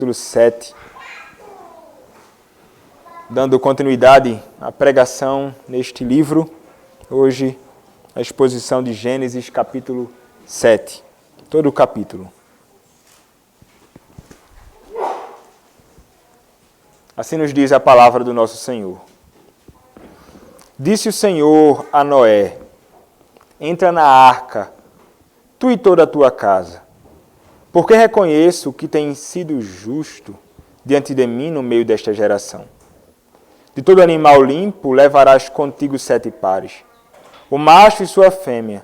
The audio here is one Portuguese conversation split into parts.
capítulo 7, dando continuidade à pregação neste livro, hoje a exposição de Gênesis capítulo 7, todo o capítulo. Assim nos diz a palavra do nosso Senhor. Disse o Senhor a Noé: entra na arca, tu e toda a tua casa, porque reconheço que tens sido justo diante de mim no meio desta geração. De todo animal limpo levarás contigo 7 pares, o macho e sua fêmea,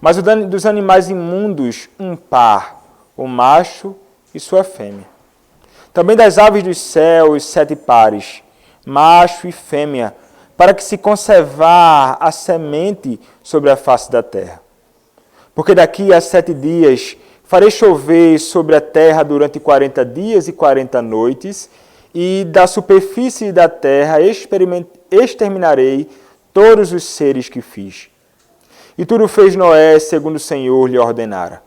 mas dos animais imundos 1 par, o macho e sua fêmea. Também das aves dos céus 7 pares, macho e fêmea, para que se conservar a semente sobre a face da terra. Porque daqui a 7 dias farei chover sobre a terra durante 40 dias e 40 noites, e da superfície da terra exterminarei todos os seres que fiz. E tudo fez Noé segundo o Senhor lhe ordenara.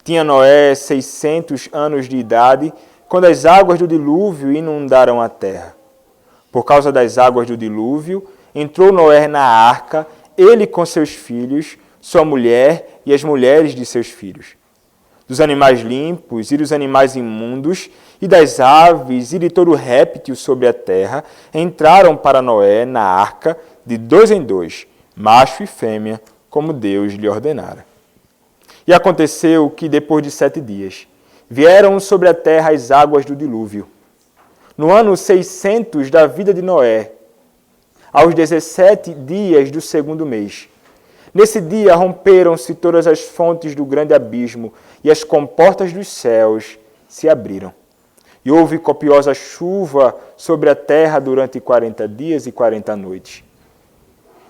Tinha Noé 600 anos de idade, quando as águas do dilúvio inundaram a terra. Por causa das águas do dilúvio, entrou Noé na arca, ele com seus filhos, sua mulher e as mulheres de seus filhos. Dos animais limpos e dos animais imundos, e das aves e de todo réptil sobre a terra, entraram para Noé na arca de 2 em 2, macho e fêmea, como Deus lhe ordenara. E aconteceu que, depois de 7 dias, vieram sobre a terra as águas do dilúvio. No ano 600 da vida de Noé, aos 17 dias do 2º mês, nesse dia romperam-se todas as fontes do grande abismo e as comportas dos céus se abriram. E houve copiosa chuva sobre a terra durante 40 dias e 40 noites.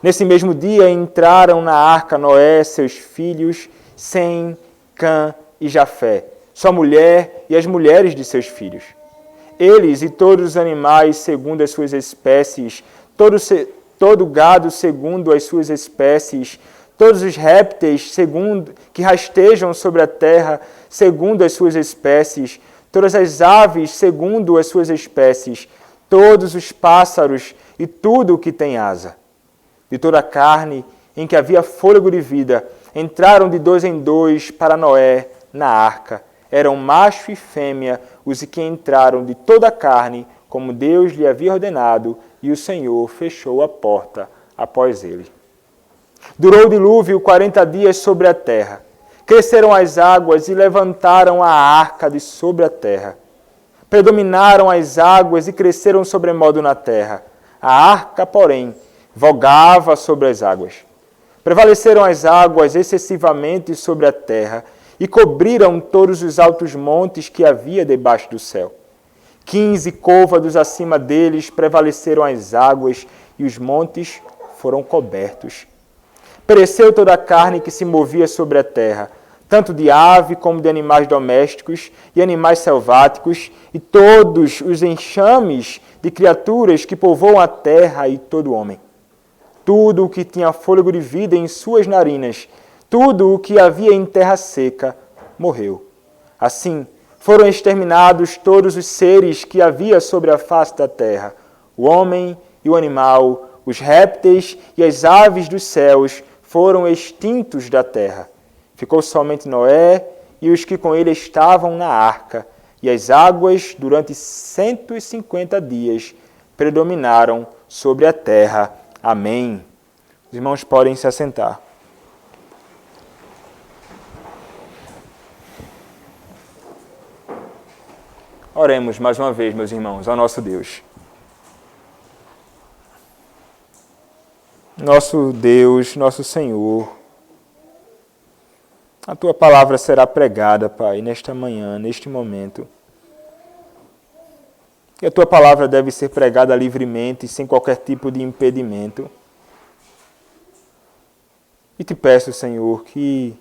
Nesse mesmo dia entraram na arca Noé, seus filhos, Sem, Cã e Jafé, sua mulher e as mulheres de seus filhos. Eles e todos os animais segundo as suas espécies, todo gado segundo as suas espécies, todos os répteis que rastejam sobre a terra segundo as suas espécies, todas as aves segundo as suas espécies, todos os pássaros e tudo o que tem asa. De toda a carne em que havia fôlego de vida, entraram de 2 em 2 para Noé na arca. Eram macho e fêmea os que entraram de toda a carne, como Deus lhe havia ordenado, e o Senhor fechou a porta após ele. Durou o dilúvio 40 dias sobre a terra. Cresceram as águas e levantaram a arca de sobre a terra. Predominaram as águas e cresceram sobremodo na terra. A arca, porém, vogava sobre as águas. Prevaleceram as águas excessivamente sobre a terra e cobriram todos os altos montes que havia debaixo do céu. 15 côvados acima deles prevaleceram as águas e os montes foram cobertos. Pereceu toda a carne que se movia sobre a terra, tanto de ave como de animais domésticos e animais selváticos, e todos os enxames de criaturas que povoam a terra e todo homem. Tudo o que tinha fôlego de vida em suas narinas, tudo o que havia em terra seca, morreu. Assim, foram exterminados todos os seres que havia sobre a face da terra, o homem e o animal, os répteis e as aves dos céus foram extintos da terra. Ficou somente Noé e os que com ele estavam na arca, e as águas, durante 150 dias, predominaram sobre a terra. Amém. Os irmãos podem se assentar. Oremos mais uma vez, meus irmãos, ao nosso Deus. Nosso Deus, nosso Senhor, a Tua palavra será pregada, Pai, nesta manhã, neste momento. E a Tua palavra deve ser pregada livremente, sem qualquer tipo de impedimento. E te peço, Senhor, que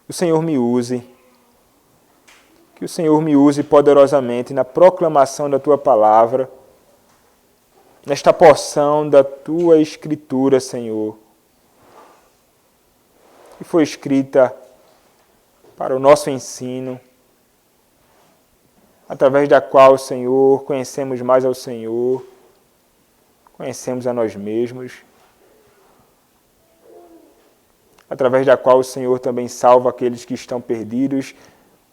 o Senhor me use, que o Senhor me use poderosamente na proclamação da Tua palavra, nesta porção da Tua Escritura, Senhor, que foi escrita para o nosso ensino, através da qual, Senhor, conhecemos mais ao Senhor, conhecemos a nós mesmos, através da qual o Senhor também salva aqueles que estão perdidos,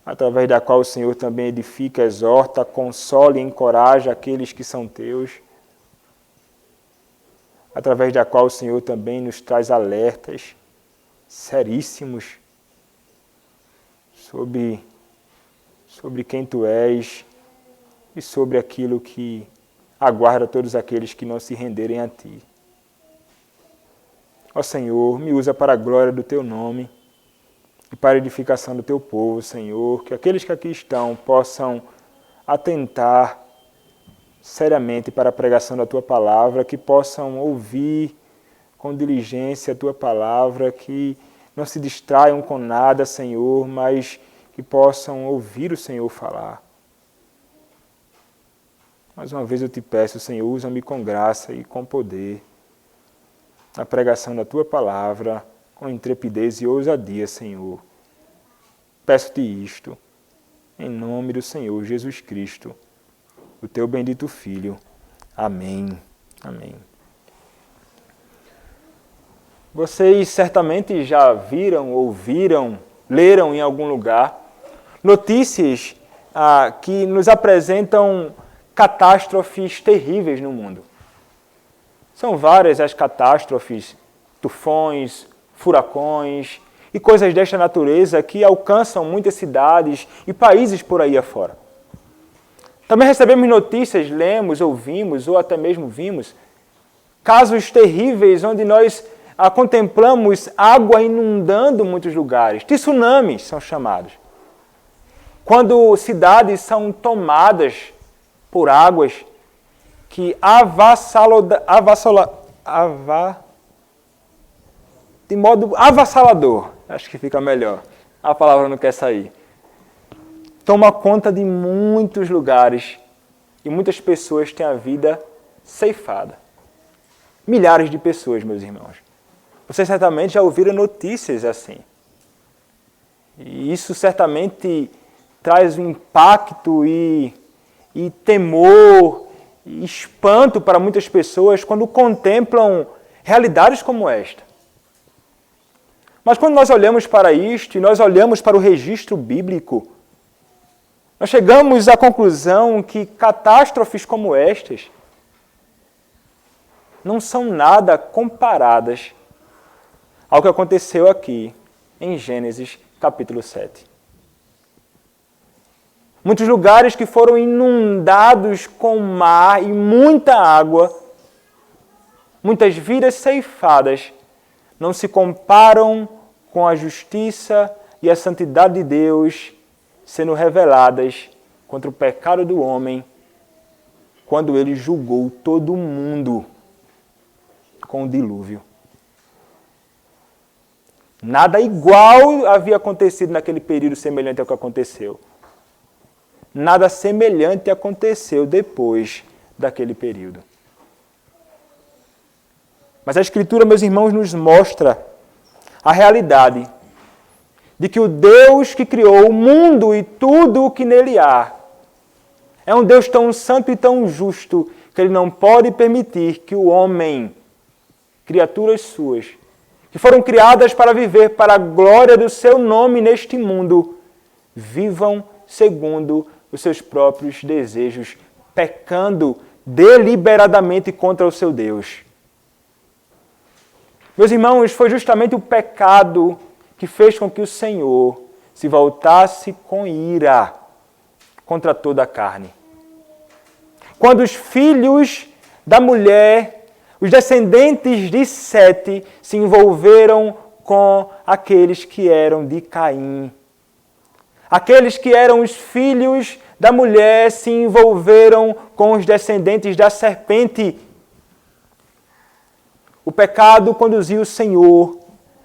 através da qual o Senhor também edifica, exorta, consola e encoraja aqueles que são teus, através da qual o Senhor também nos traz alertas seríssimos sobre quem Tu és e sobre aquilo que aguarda todos aqueles que não se renderem a Ti. Ó Senhor, me usa para a glória do Teu nome e para a edificação do Teu povo, Senhor, que aqueles que aqui estão possam atentar seriamente para a pregação da Tua palavra, que possam ouvir com diligência a Tua palavra, que não se distraiam com nada, Senhor, mas que possam ouvir o Senhor falar. Mais uma vez eu Te peço, Senhor, usa-me com graça e com poder na pregação da Tua palavra, com intrepidez e ousadia, Senhor. Peço-Te isto, em nome do Senhor Jesus Cristo, o Teu bendito Filho. Amém. Amém. Vocês certamente já viram, ouviram, leram em algum lugar notícias que nos apresentam catástrofes terríveis no mundo. São várias as catástrofes, tufões, furacões e coisas desta natureza que alcançam muitas cidades e países por aí afora. Também recebemos notícias, lemos, ouvimos ou até mesmo vimos casos terríveis onde nós contemplamos água inundando muitos lugares. Tsunamis são chamados. Quando cidades são tomadas por águas que de modo avassalador, acho que fica melhor, a palavra não quer sair, toma conta de muitos lugares e muitas pessoas têm a vida ceifada. Milhares de pessoas, meus irmãos. Vocês certamente já ouviram notícias assim. E isso certamente traz um impacto e temor e espanto para muitas pessoas quando contemplam realidades como esta. Mas quando nós olhamos para isto e nós olhamos para o registro bíblico, nós chegamos à conclusão que catástrofes como estas não são nada comparadas ao que aconteceu aqui em Gênesis capítulo 7. Muitos lugares que foram inundados com mar e muita água, muitas vidas ceifadas, não se comparam com a justiça e a santidade de Deus sendo reveladas contra o pecado do homem, quando ele julgou todo o mundo com o dilúvio. Nada igual havia acontecido naquele período semelhante ao que aconteceu. Nada semelhante aconteceu depois daquele período. Mas a Escritura, meus irmãos, nos mostra a realidade de que o Deus que criou o mundo e tudo o que nele há é um Deus tão santo e tão justo que Ele não pode permitir que o homem, criaturas suas, que foram criadas para viver para a glória do seu nome neste mundo, vivam segundo os seus próprios desejos, pecando deliberadamente contra o seu Deus. Meus irmãos, foi justamente o pecado que fez com que o Senhor se voltasse com ira contra toda a carne. Quando os filhos da mulher, os descendentes de Sete, se envolveram com aqueles que eram de Caim. Aqueles que eram os filhos da mulher se envolveram com os descendentes da serpente. O pecado conduziu o Senhor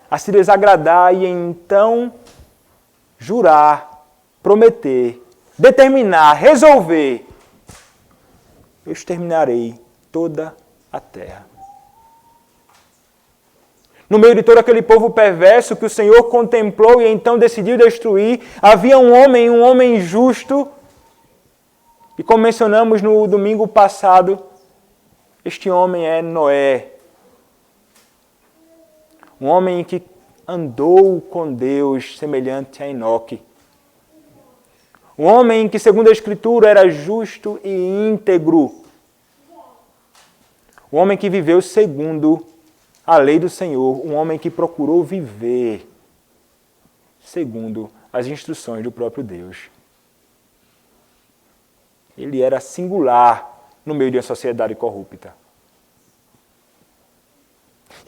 a se desagradar e então jurar, prometer, determinar, resolver: eu exterminarei toda a terra. No meio de todo aquele povo perverso que o Senhor contemplou e então decidiu destruir, havia um homem justo, E como mencionamos no domingo passado, este homem é Noé. Um homem que andou com Deus semelhante a Enoque. Um homem que, segundo a Escritura, era justo e íntegro. Um homem que viveu segundo a lei do Senhor. Um homem que procurou viver segundo as instruções do próprio Deus. Ele era singular no meio de uma sociedade corrupta.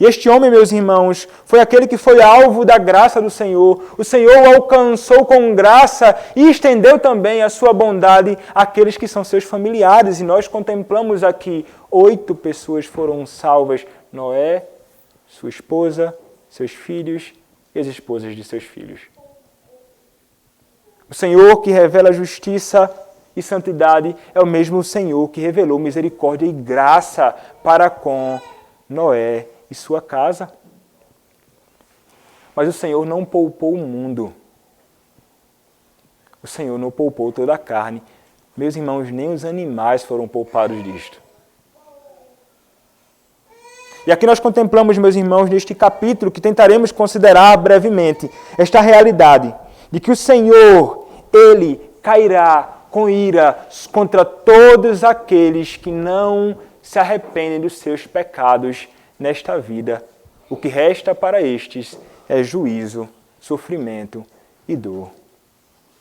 E este homem, meus irmãos, foi aquele que foi alvo da graça do Senhor. O Senhor o alcançou com graça e estendeu também a sua bondade àqueles que são seus familiares. E nós contemplamos aqui 8 pessoas foram salvas. Noé, sua esposa, seus filhos e as esposas de seus filhos. O Senhor que revela justiça e santidade é o mesmo Senhor que revelou misericórdia e graça para com Noé e sua casa. Mas o Senhor não poupou o mundo. O Senhor não poupou toda a carne. Meus irmãos, nem os animais foram poupados disto. E aqui nós contemplamos, meus irmãos, neste capítulo que tentaremos considerar brevemente esta realidade de que o Senhor, Ele cairá com ira contra todos aqueles que não se arrependem dos seus pecados nesta vida. O que resta para estes é juízo, sofrimento e dor.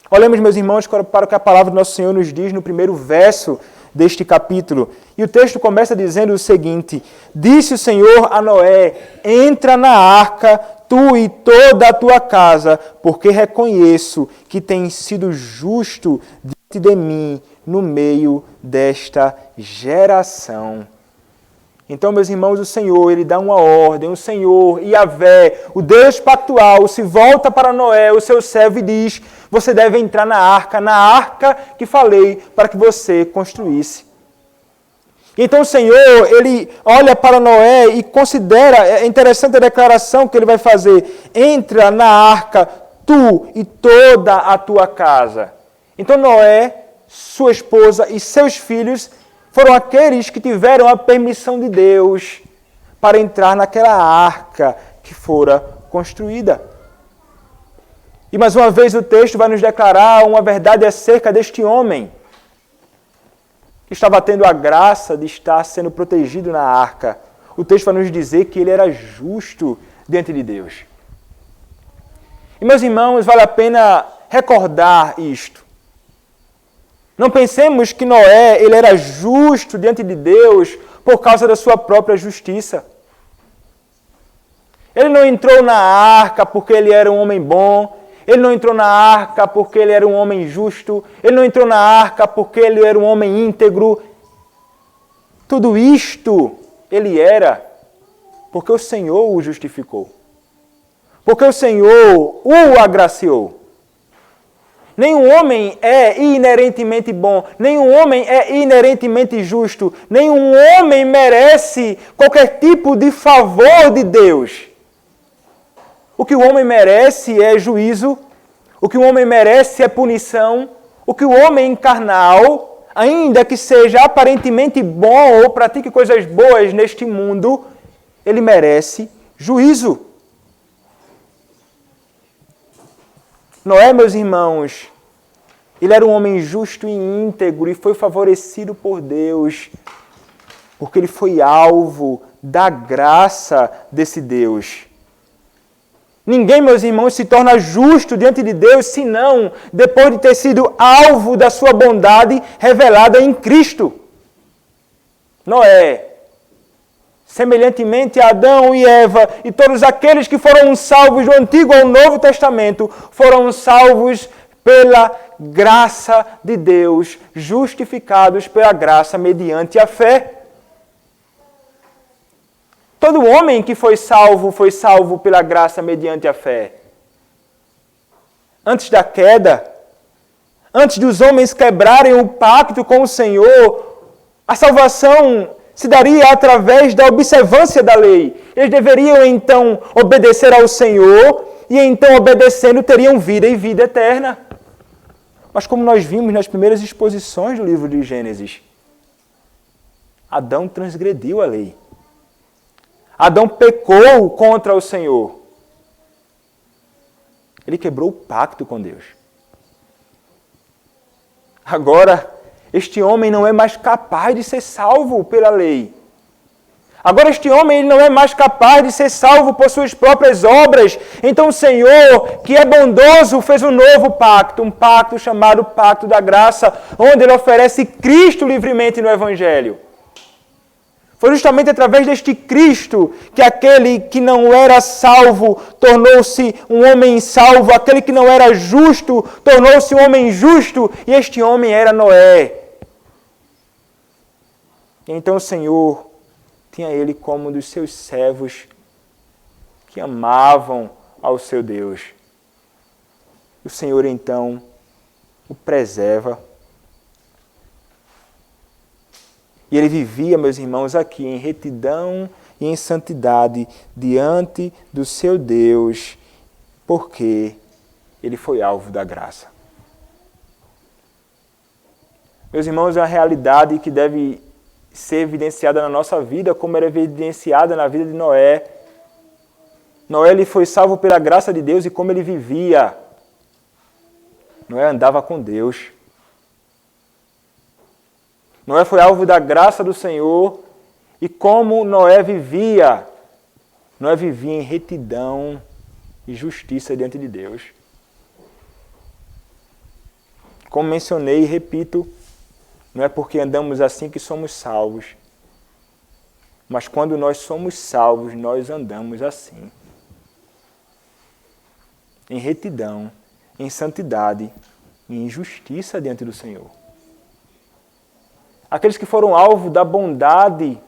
Olhemos, meus irmãos, para o que a palavra do nosso Senhor nos diz no primeiro verso deste capítulo. E o texto começa dizendo o seguinte: Disse o Senhor a Noé, entra na arca, tu e toda a tua casa, porque reconheço que tens sido justo diante de mim no meio desta geração. Então, meus irmãos, o Senhor, Ele dá uma ordem. O Senhor, Yahvé, o Deus pactual, se volta para Noé, o seu servo, e diz: você deve entrar na arca que falei para que você construísse. Então o Senhor, Ele olha para Noé e considera, é interessante a declaração que Ele vai fazer: entra na arca, tu e toda a tua casa. Então Noé, sua esposa e seus filhos foram aqueles que tiveram a permissão de Deus para entrar naquela arca que fora construída. E mais uma vez o texto vai nos declarar uma verdade acerca deste homem que estava tendo a graça de estar sendo protegido na arca. O texto vai nos dizer que ele era justo diante de Deus. E, meus irmãos, vale a pena recordar isto. Não pensemos que Noé ele era justo diante de Deus por causa da sua própria justiça. Ele não entrou na arca porque ele era um homem bom. Ele não entrou na arca porque ele era um homem justo. Ele não entrou na arca porque ele era um homem íntegro. Tudo isto ele era porque o Senhor o justificou. Porque o Senhor o agraciou. Nenhum homem é inerentemente bom, nenhum homem é inerentemente justo, nenhum homem merece qualquer tipo de favor de Deus. O que o homem merece é juízo, o que o homem merece é punição, o que o homem carnal, ainda que seja aparentemente bom ou pratique coisas boas neste mundo, ele merece juízo. Noé, meus irmãos, ele era um homem justo e íntegro e foi favorecido por Deus, porque ele foi alvo da graça desse Deus. Ninguém, meus irmãos, se torna justo diante de Deus, senão depois de ter sido alvo da sua bondade revelada em Cristo. Noé, semelhantemente a Adão e Eva e todos aqueles que foram salvos do Antigo ao Novo Testamento, foram salvos pela graça de Deus, justificados pela graça mediante a fé. Todo homem que foi salvo pela graça mediante a fé. Antes da queda, antes dos homens quebrarem o pacto com o Senhor, a salvação se daria através da observância da lei. Eles deveriam então obedecer ao Senhor e então obedecendo teriam vida e vida eterna. Mas como nós vimos nas primeiras exposições do livro de Gênesis, Adão transgrediu a lei. Adão pecou contra o Senhor. Ele quebrou o pacto com Deus. Agora, este homem não é mais capaz de ser salvo pela lei. Agora este homem ele não é mais capaz de ser salvo por suas próprias obras. Então o Senhor, que é bondoso, fez um novo pacto, um pacto chamado Pacto da Graça, onde Ele oferece Cristo livremente no Evangelho. Foi justamente através deste Cristo que aquele que não era salvo tornou-se um homem salvo, aquele que não era justo tornou-se um homem justo, e este homem era Noé. E então o Senhor tinha ele como um dos seus servos que amavam ao seu Deus. O Senhor então o preserva. E ele vivia, meus irmãos, aqui em retidão e em santidade diante do seu Deus, porque ele foi alvo da graça. Meus irmãos, é uma realidade que deve ser evidenciada na nossa vida, como era evidenciada na vida de Noé. Noé ele foi salvo pela graça de Deus e como ele vivia. Noé andava com Deus. Noé foi alvo da graça do Senhor e como Noé vivia em retidão e justiça diante de Deus. Como mencionei e repito, não é porque andamos assim que somos salvos, mas quando nós somos salvos, nós andamos assim. Em retidão, em santidade e em justiça diante do Senhor. Aqueles que foram alvo da bondade,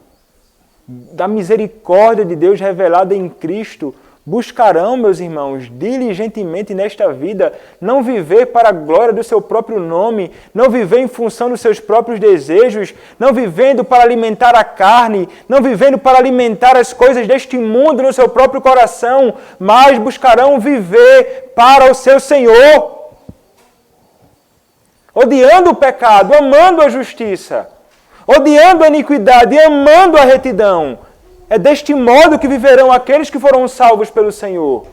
da misericórdia de Deus revelada em Cristo, buscarão, meus irmãos, diligentemente nesta vida, não viver para a glória do seu próprio nome, não viver em função dos seus próprios desejos, não vivendo para alimentar a carne, não vivendo para alimentar as coisas deste mundo no seu próprio coração, mas buscarão viver para o seu Senhor. Odiando o pecado, amando a justiça, odiando a iniquidade e amando a retidão. É deste modo que viverão aqueles que foram salvos pelo Senhor.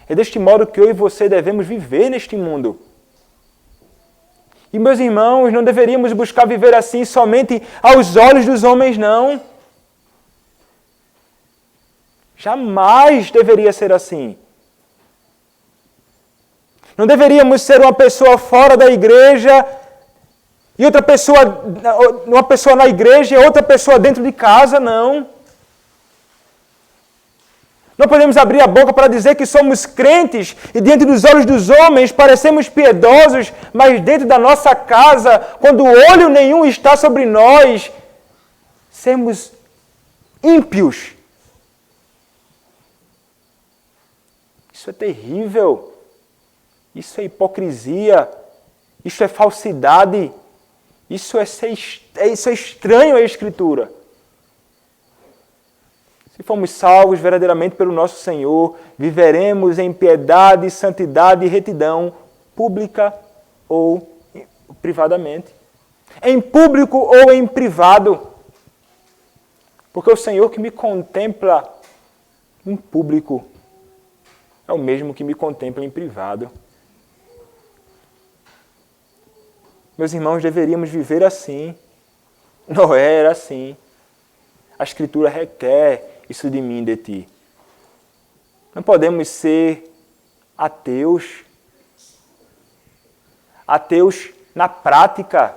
É deste modo que eu e você devemos viver neste mundo. E, meus irmãos, não deveríamos buscar viver assim somente aos olhos dos homens, não. Jamais deveria ser assim. Não deveríamos ser uma pessoa fora da igreja e uma pessoa na igreja e outra pessoa dentro de casa, não. Não podemos abrir a boca para dizer que somos crentes e diante dos olhos dos homens parecemos piedosos, mas dentro da nossa casa, quando olho nenhum está sobre nós, sermos ímpios. Isso é terrível. Isso é hipocrisia. Isso é falsidade. Isso é estranho à Escritura. Se formos salvos verdadeiramente pelo nosso Senhor, viveremos em piedade, santidade e retidão, pública ou privadamente. Em público ou em privado. Porque o Senhor que me contempla em público é o mesmo que me contempla em privado. Meus irmãos, deveríamos viver assim. Noé era assim. A Escritura requer isso de mim e de ti. Não podemos ser ateus. Ateus na prática.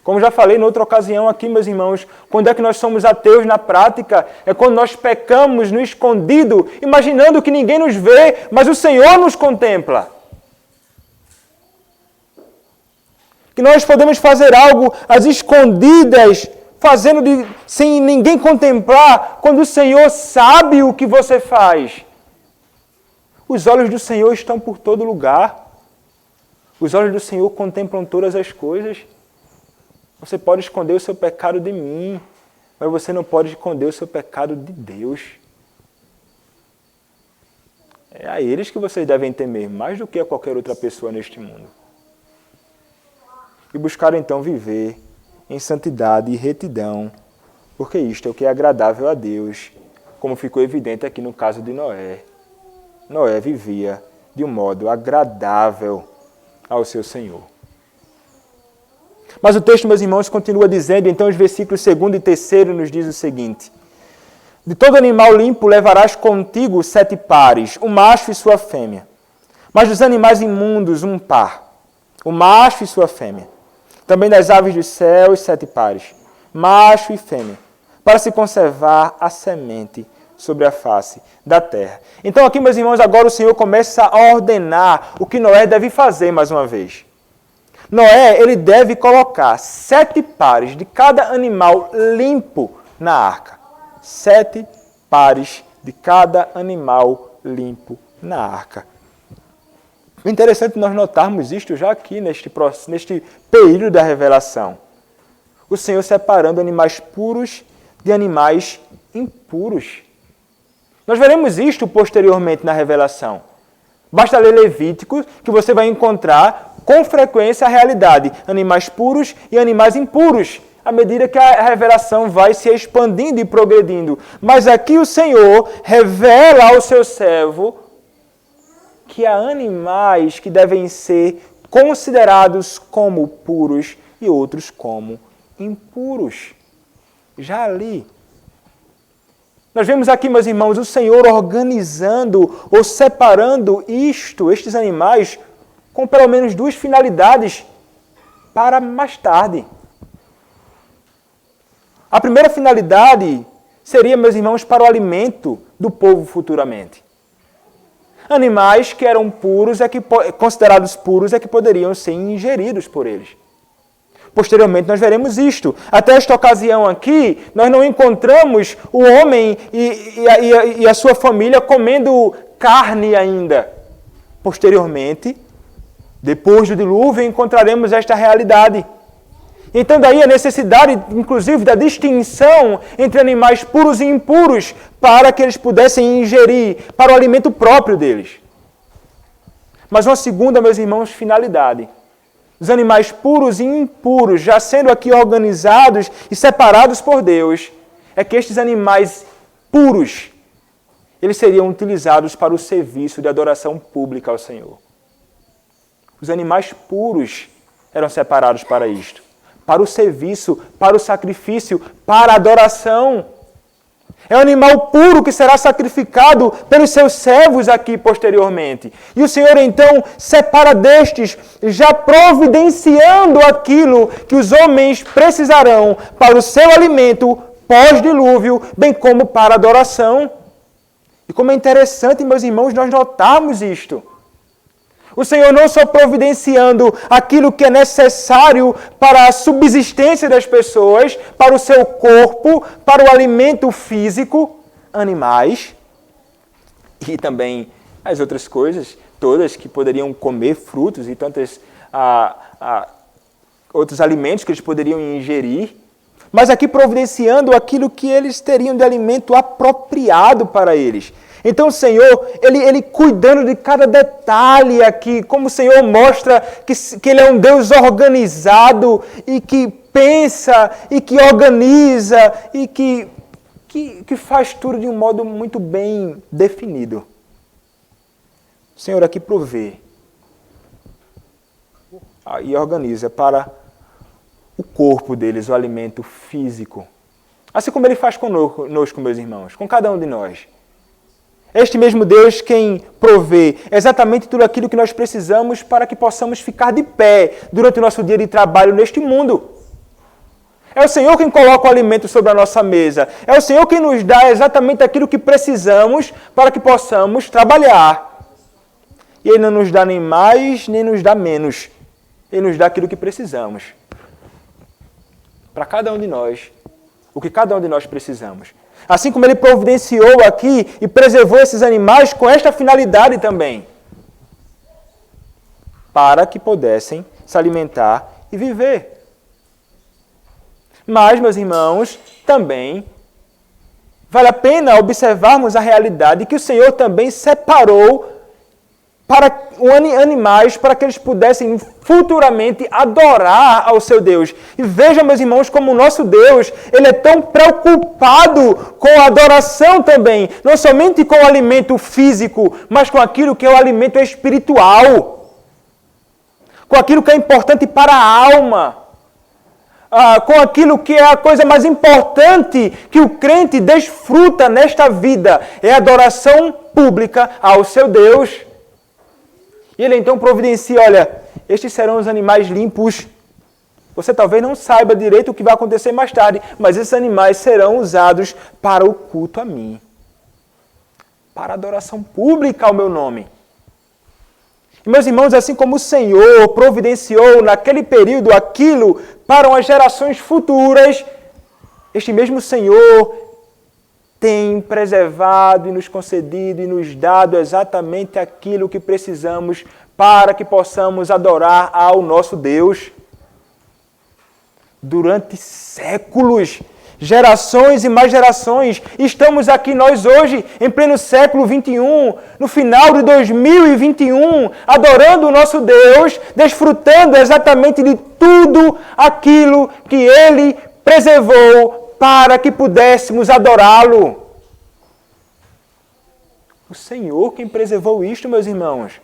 Como já falei em outra ocasião aqui, meus irmãos, quando é que nós somos ateus na prática? É quando nós pecamos no escondido, imaginando que ninguém nos vê, mas o Senhor nos contempla. Que nós podemos fazer algo às escondidas, sem ninguém contemplar, quando o Senhor sabe o que você faz. Os olhos do Senhor estão por todo lugar. Os olhos do Senhor contemplam todas as coisas. Você pode esconder o seu pecado de mim, mas você não pode esconder o seu pecado de Deus. É a eles que vocês devem temer, mais do que a qualquer outra pessoa neste mundo. E buscar então viver em santidade e retidão, porque isto é o que é agradável a Deus, como ficou evidente aqui no caso de Noé. Noé vivia de um modo agradável ao seu Senhor. Mas o texto, meus irmãos, continua dizendo, então os versículos 2º e 3º nos diz o seguinte: de todo animal limpo levarás contigo 7 pares, o macho e sua fêmea. Mas dos animais imundos, um par, o macho e sua fêmea. Também das aves do céu, 7 pares, macho e fêmea, para se conservar a semente sobre a face da terra. Então aqui, meus irmãos, agora o Senhor começa a ordenar o que Noé deve fazer mais uma vez. Noé, ele deve colocar 7 pares de cada animal limpo na arca. 7 pares de cada animal limpo na arca. O interessante é nós notarmos isto já aqui neste período da revelação. O Senhor separando animais puros de animais impuros. Nós veremos isto posteriormente na revelação. Basta ler Levítico que você vai encontrar com frequência a realidade, animais puros e animais impuros, à medida que a revelação vai se expandindo e progredindo. Mas aqui o Senhor revela ao seu servo que há animais que devem ser considerados como puros e outros como impuros. Já ali. Nós vemos aqui, meus irmãos, o Senhor organizando ou separando estes animais com pelo menos 2 finalidades para mais tarde. A primeira finalidade seria, meus irmãos, para o alimento do povo futuramente. Animais que eram puros, considerados puros, que poderiam ser ingeridos por eles. Posteriormente nós veremos isto. Até esta ocasião aqui, nós não encontramos o homem e a sua família comendo carne ainda. Posteriormente, depois do dilúvio, encontraremos esta realidade. Então daí a necessidade, inclusive, da distinção entre animais puros e impuros, para que eles pudessem ingerir para o alimento próprio deles. Mas uma segunda, meus irmãos, finalidade. Os animais puros e impuros, já sendo aqui organizados e separados por Deus, é que estes animais puros, eles seriam utilizados para o serviço de adoração pública ao Senhor. Os animais puros eram separados para isto, para o serviço, para o sacrifício, para a adoração. É um animal puro que será sacrificado pelos seus servos aqui posteriormente. E o Senhor então separa destes, já providenciando aquilo que os homens precisarão para o seu alimento pós-dilúvio, bem como para a adoração. E como é interessante, meus irmãos, nós notarmos isto. O Senhor não só providenciando aquilo que é necessário para a subsistência das pessoas, para o seu corpo, para o alimento físico, animais, e também as outras coisas, todas que poderiam comer frutos e tantos outros alimentos que eles poderiam ingerir, mas aqui providenciando aquilo que eles teriam de alimento apropriado para eles. Então o Senhor, Ele cuidando de cada detalhe aqui, como o Senhor mostra que Ele é um Deus organizado e que pensa e que organiza e que faz tudo de um modo muito bem definido. O Senhor aqui provê e organiza para o corpo deles o alimento físico. Assim como Ele faz conosco, meus irmãos, com cada um de nós. Este mesmo Deus quem provê exatamente tudo aquilo que nós precisamos para que possamos ficar de pé durante o nosso dia de trabalho neste mundo. É o Senhor quem coloca o alimento sobre a nossa mesa. É o Senhor quem nos dá exatamente aquilo que precisamos para que possamos trabalhar. E Ele não nos dá nem mais, nem nos dá menos. Ele nos dá aquilo que precisamos. Para cada um de nós, o que cada um de nós precisamos. Assim como Ele providenciou aqui e preservou esses animais com esta finalidade também. Para que pudessem se alimentar e viver. Mas, meus irmãos, também vale a pena observarmos a realidade que o Senhor também separou para animais para que eles pudessem futuramente adorar ao seu Deus. E vejam, meus irmãos, como o nosso Deus, ele é tão preocupado com a adoração também, não somente com o alimento físico, mas com aquilo que é o alimento espiritual, com aquilo que é importante para a alma, com aquilo que é a coisa mais importante que o crente desfruta nesta vida, é a adoração pública ao seu Deus. E ele então providencia, olha, estes serão os animais limpos. Você talvez não saiba direito o que vai acontecer mais tarde, mas esses animais serão usados para o culto a mim. Para a adoração pública ao meu nome. E, meus irmãos, assim como o Senhor providenciou naquele período aquilo para as gerações futuras, este mesmo Senhor tem preservado e nos concedido e nos dado exatamente aquilo que precisamos para que possamos adorar ao nosso Deus. Durante séculos, gerações e mais gerações, estamos aqui nós hoje, em pleno século XXI, no final de 2021, adorando o nosso Deus, desfrutando exatamente de tudo aquilo que Ele preservou para que pudéssemos adorá-lo. O Senhor quem preservou isto, meus irmãos.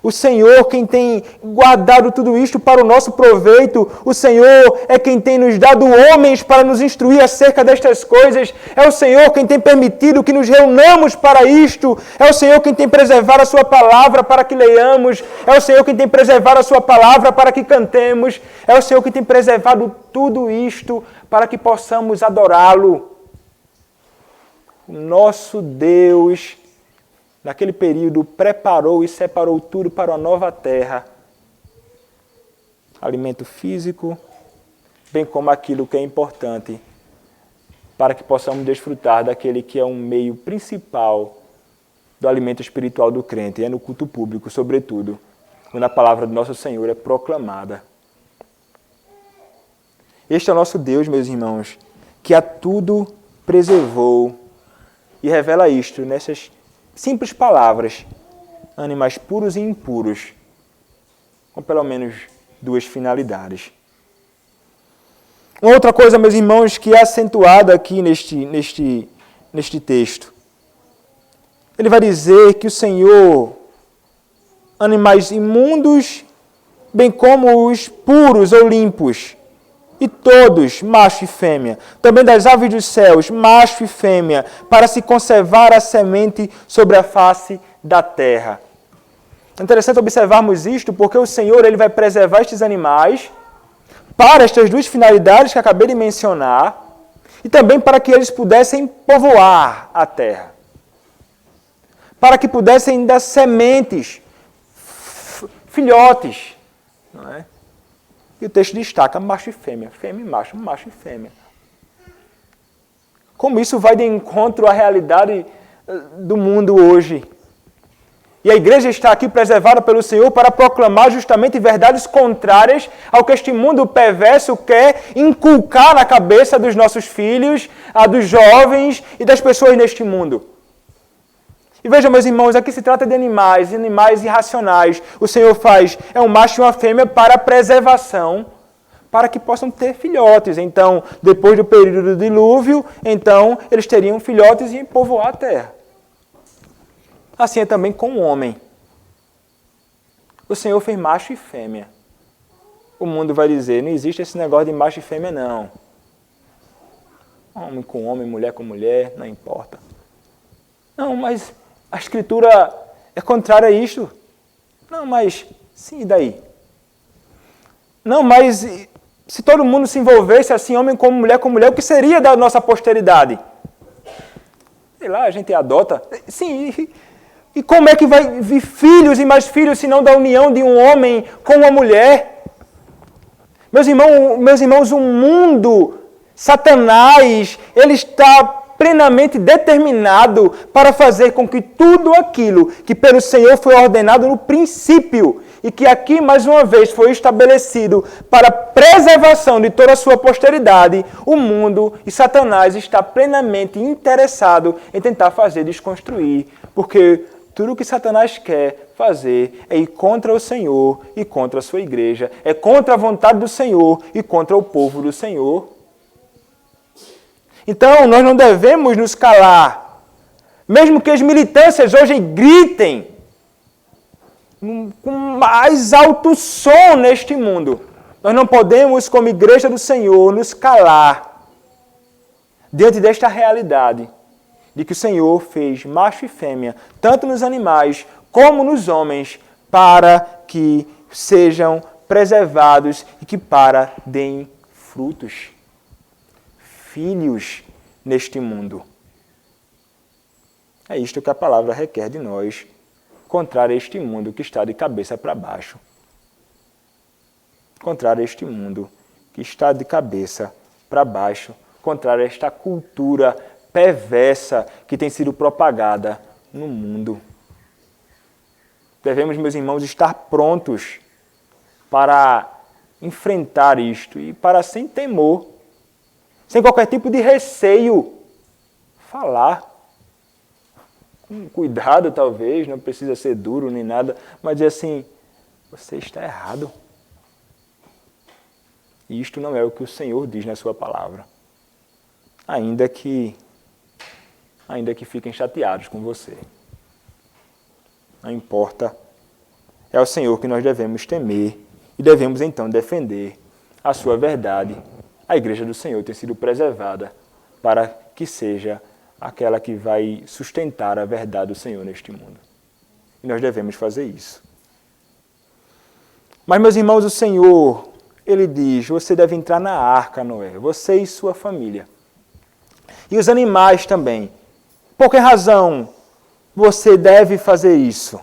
O Senhor quem tem guardado tudo isto para o nosso proveito. O Senhor é quem tem nos dado homens para nos instruir acerca destas coisas. É o Senhor quem tem permitido que nos reunamos para isto. É o Senhor quem tem preservado a sua palavra para que leiamos. É o Senhor quem tem preservado a sua palavra para que cantemos. É o Senhor quem tem preservado tudo isto para que possamos adorá-lo. O nosso Deus, naquele período, preparou e separou tudo para a nova terra. Alimento físico, bem como aquilo que é importante para que possamos desfrutar daquele que é um meio principal do alimento espiritual do crente, e é no culto público, sobretudo, quando a palavra do nosso Senhor é proclamada. Este é o nosso Deus, meus irmãos, que a tudo preservou e revela isto nessas simples palavras: animais puros e impuros, com pelo menos duas finalidades. Uma outra coisa, meus irmãos, que é acentuada aqui neste texto. Ele vai dizer que o Senhor, animais imundos, bem como os puros ou limpos, e todos, macho e fêmea, também das aves dos céus, macho e fêmea, para se conservar a semente sobre a face da terra. É interessante observarmos isto, porque o Senhor ele vai preservar estes animais para estas duas finalidades que acabei de mencionar, e também para que eles pudessem povoar a terra, para que pudessem dar sementes, filhotes, não é? E o texto destaca macho e fêmea macho e fêmea. Como isso vai de encontro à realidade do mundo hoje. E a igreja está aqui preservada pelo Senhor para proclamar justamente verdades contrárias ao que este mundo perverso quer inculcar na cabeça dos nossos filhos, dos jovens e das pessoas neste mundo. E vejam, meus irmãos, aqui se trata de animais irracionais. O Senhor faz um macho e uma fêmea para preservação, para que possam ter filhotes. Então, depois do período do dilúvio, então eles teriam filhotes e povoar a terra. Assim é também com o homem. O Senhor fez macho e fêmea. O mundo vai dizer, não existe esse negócio de macho e fêmea, não. Homem com homem, mulher com mulher, não importa. Não, mas a Escritura é contrária a isto. Não, mas sim, e daí? Não, mas se todo mundo se envolvesse assim, homem com mulher, o que seria da nossa posteridade? Sei lá, a gente adota. Sim, e como é que vai vir filhos e mais filhos, se não da união de um homem com uma mulher? Meus irmãos, o mundo, Satanás, ele está plenamente determinado para fazer com que tudo aquilo que pelo Senhor foi ordenado no princípio, e que aqui, mais uma vez, foi estabelecido para a preservação de toda a sua posteridade, o mundo e Satanás está plenamente interessado em tentar fazer desconstruir, porque tudo o que Satanás quer fazer é ir contra o Senhor e contra a sua igreja, é contra a vontade do Senhor e contra o povo do Senhor. Então, nós não devemos nos calar, mesmo que as militâncias hoje gritem com mais alto som neste mundo. Nós não podemos, como igreja do Senhor, nos calar diante desta realidade de que o Senhor fez macho e fêmea, tanto nos animais como nos homens, para que sejam preservados e que deem frutos, filhos neste mundo. É isto que a palavra requer de nós, contrário a este mundo que está de cabeça para baixo. Contrário a este mundo que está de cabeça para baixo. Contrário a esta cultura perversa que tem sido propagada no mundo. Devemos, meus irmãos, estar prontos para enfrentar isto e para, sem temor, sem qualquer tipo de receio, falar. Com cuidado, talvez, não precisa ser duro nem nada, mas dizer assim, você está errado. E isto não é o que o Senhor diz na sua palavra. Ainda que fiquem chateados com você. Não importa, é ao Senhor que nós devemos temer e devemos então defender a sua verdade. A igreja do Senhor tem sido preservada para que seja aquela que vai sustentar a verdade do Senhor neste mundo. E nós devemos fazer isso. Mas, meus irmãos, o Senhor, Ele diz, você deve entrar na arca, Noé, você e sua família. E os animais também. Por que razão você deve fazer isso?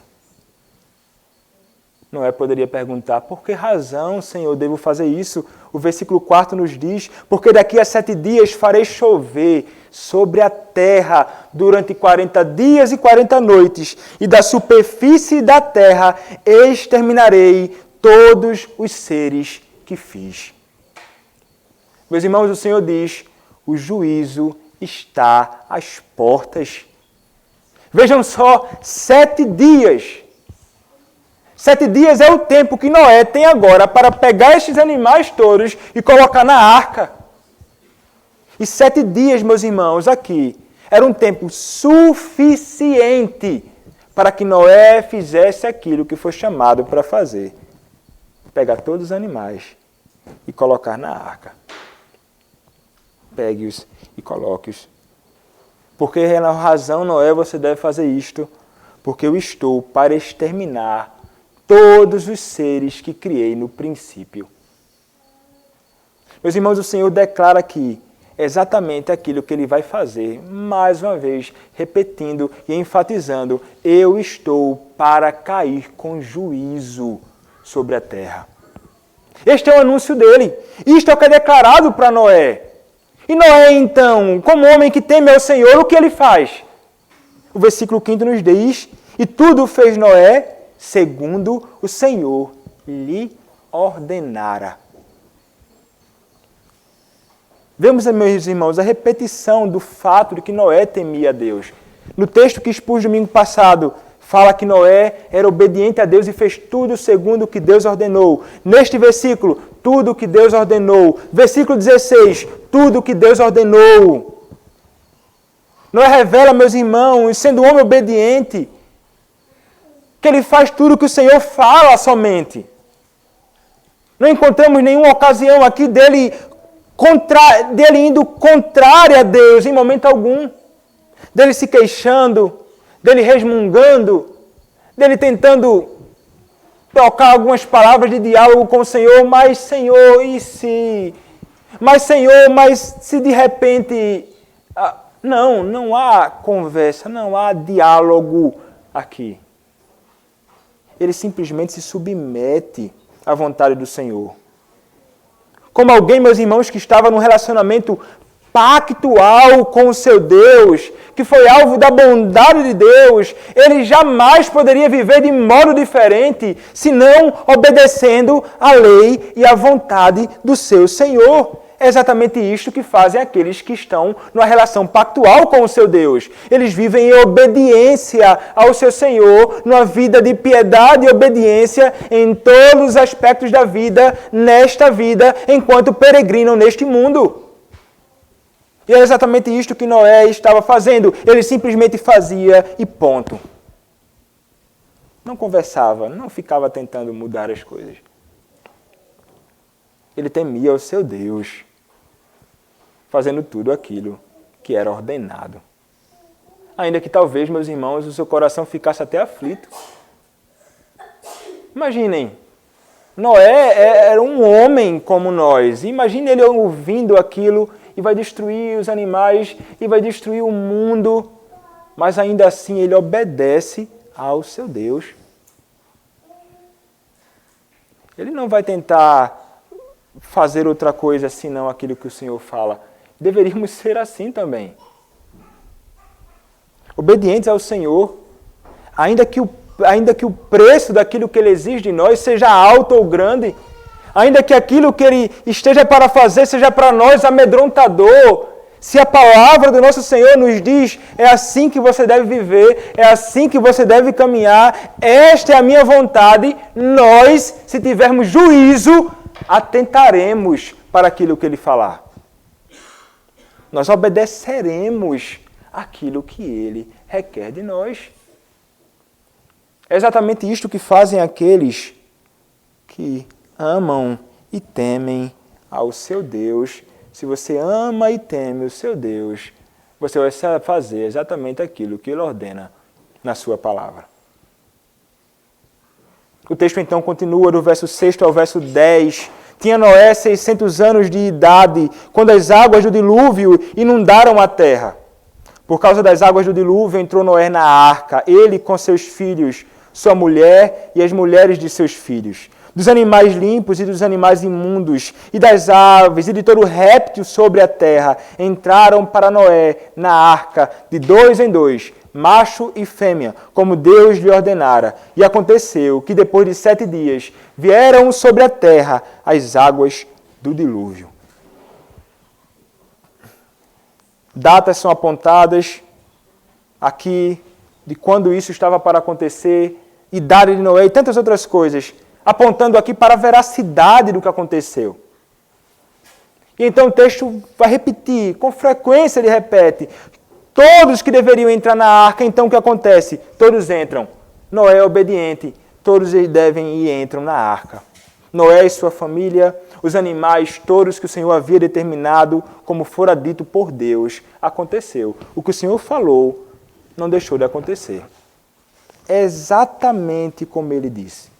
Noé poderia perguntar, por que razão, Senhor, devo fazer isso? O versículo 4 nos diz, porque daqui a 7 dias farei chover sobre a terra durante 40 dias e 40 noites, e da superfície da terra exterminarei todos os seres que fiz. Meus irmãos, o Senhor diz, o juízo está às portas. Vejam só, 7 dias. 7 dias é o tempo que Noé tem agora para pegar estes animais todos e colocar na arca. E 7 dias, meus irmãos, aqui, era um tempo suficiente para que Noé fizesse aquilo que foi chamado para fazer. Pegar todos os animais e colocar na arca. Pegue-os e coloque-os. Por que razão, Noé, você deve fazer isto? Porque eu estou para exterminar todos os seres que criei no princípio. Meus irmãos, o Senhor declara aqui exatamente aquilo que Ele vai fazer, mais uma vez, repetindo e enfatizando, eu estou para cair com juízo sobre a terra. Este é o anúncio dele. Isto é o que é declarado para Noé. E Noé, então, como homem que teme ao Senhor, o que ele faz? O versículo 5 nos diz, e tudo fez Noé segundo o Senhor lhe ordenara. Vemos, meus irmãos, a repetição do fato de que Noé temia a Deus. No texto que expus domingo passado, fala que Noé era obediente a Deus e fez tudo segundo o que Deus ordenou. Neste versículo, tudo o que Deus ordenou. Versículo 16, tudo o que Deus ordenou. Noé revela, meus irmãos, sendo um homem obediente, que ele faz tudo o que o Senhor fala somente. Não encontramos nenhuma ocasião aqui dele indo contrário a Deus em momento algum. Dele se queixando, dele resmungando, dele tentando trocar algumas palavras de diálogo com o Senhor, mas Senhor, e se? Mas Senhor, mas se de repente... Não há conversa, não há diálogo aqui. Ele simplesmente se submete à vontade do Senhor. Como alguém, meus irmãos, que estava num relacionamento pactual com o seu Deus, que foi alvo da bondade de Deus, ele jamais poderia viver de modo diferente, senão obedecendo à lei e à vontade do seu Senhor. É exatamente isto que fazem aqueles que estão numa relação pactual com o seu Deus. Eles vivem em obediência ao seu Senhor, numa vida de piedade e obediência em todos os aspectos da vida, nesta vida, enquanto peregrinam neste mundo. E é exatamente isto que Noé estava fazendo. Ele simplesmente fazia e ponto. Não conversava, não ficava tentando mudar as coisas. Ele temia o seu Deus, fazendo tudo aquilo que era ordenado. Ainda que talvez, meus irmãos, o seu coração ficasse até aflito. Imaginem, Noé era um homem como nós. Imagine ele ouvindo aquilo e vai destruir os animais e vai destruir o mundo. Mas ainda assim ele obedece ao seu Deus. Ele não vai tentar fazer outra coisa senão aquilo que o Senhor fala. Deveríamos ser assim também. Obedientes ao Senhor, ainda que o preço daquilo que Ele exige de nós seja alto ou grande, ainda que aquilo que Ele esteja para fazer seja para nós amedrontador, se a palavra do nosso Senhor nos diz, é assim que você deve viver, é assim que você deve caminhar, esta é a minha vontade, nós, se tivermos juízo, atentaremos para aquilo que Ele falar. Nós obedeceremos aquilo que Ele requer de nós. É exatamente isto que fazem aqueles que amam e temem ao seu Deus. Se você ama e teme o seu Deus, você vai fazer exatamente aquilo que Ele ordena na sua palavra. O texto então continua do verso 6 ao verso 10. Tinha Noé 600 anos de idade, quando as águas do dilúvio inundaram a terra. Por causa das águas do dilúvio entrou Noé na arca, ele com seus filhos, sua mulher e as mulheres de seus filhos. Dos animais limpos e dos animais imundos, e das aves e de todo réptil sobre a terra, entraram para Noé na arca de 2 em 2, macho e fêmea, como Deus lhe ordenara. E aconteceu que depois de 7 dias vieram sobre a terra as águas do dilúvio. Datas são apontadas aqui de quando isso estava para acontecer, idade de Noé e tantas outras coisas, apontando aqui para a veracidade do que aconteceu. E então o texto vai repetir, com frequência ele repete, todos que deveriam entrar na arca, então o que acontece? Todos entram. Noé é obediente, todos eles devem e entram na arca. Noé e sua família, os animais todos que o Senhor havia determinado, como fora dito por Deus, aconteceu. O que o Senhor falou não deixou de acontecer. É exatamente como Ele disse.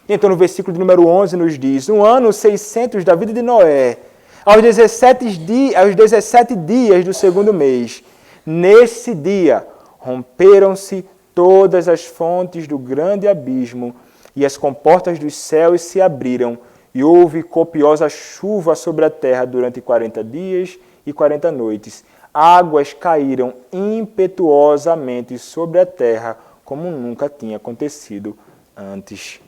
Então no versículo de número 11 nos diz, no ano 600 da vida de Noé, aos 17 dias do segundo mês, nesse dia, romperam-se todas as fontes do grande abismo e as comportas dos céus se abriram e houve copiosa chuva sobre a terra durante 40 dias e 40 noites. Águas caíram impetuosamente sobre a terra como nunca tinha acontecido antes.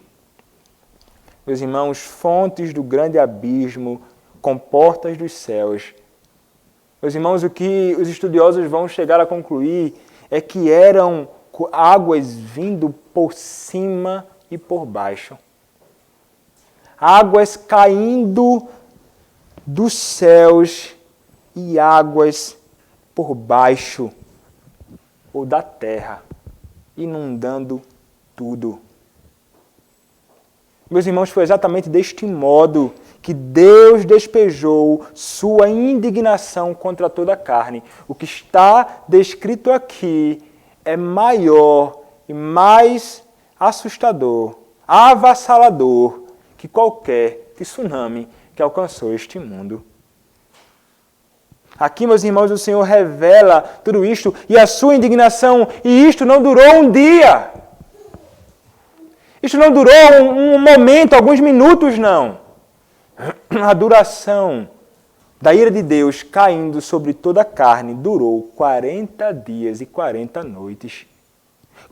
Meus irmãos, fontes do grande abismo, comportas dos céus. Meus irmãos, o que os estudiosos vão chegar a concluir é que eram águas vindo por cima e por baixo. Águas caindo dos céus e águas por baixo ou da terra, inundando tudo. Meus irmãos, foi exatamente deste modo que Deus despejou sua indignação contra toda a carne. O que está descrito aqui é maior e mais assustador, avassalador que qualquer tsunami que alcançou este mundo. Aqui, meus irmãos, o Senhor revela tudo isto e a sua indignação, e isto não durou um dia. Isto não durou um momento, alguns minutos, não. A duração da ira de Deus caindo sobre toda a carne durou 40 dias e 40 noites.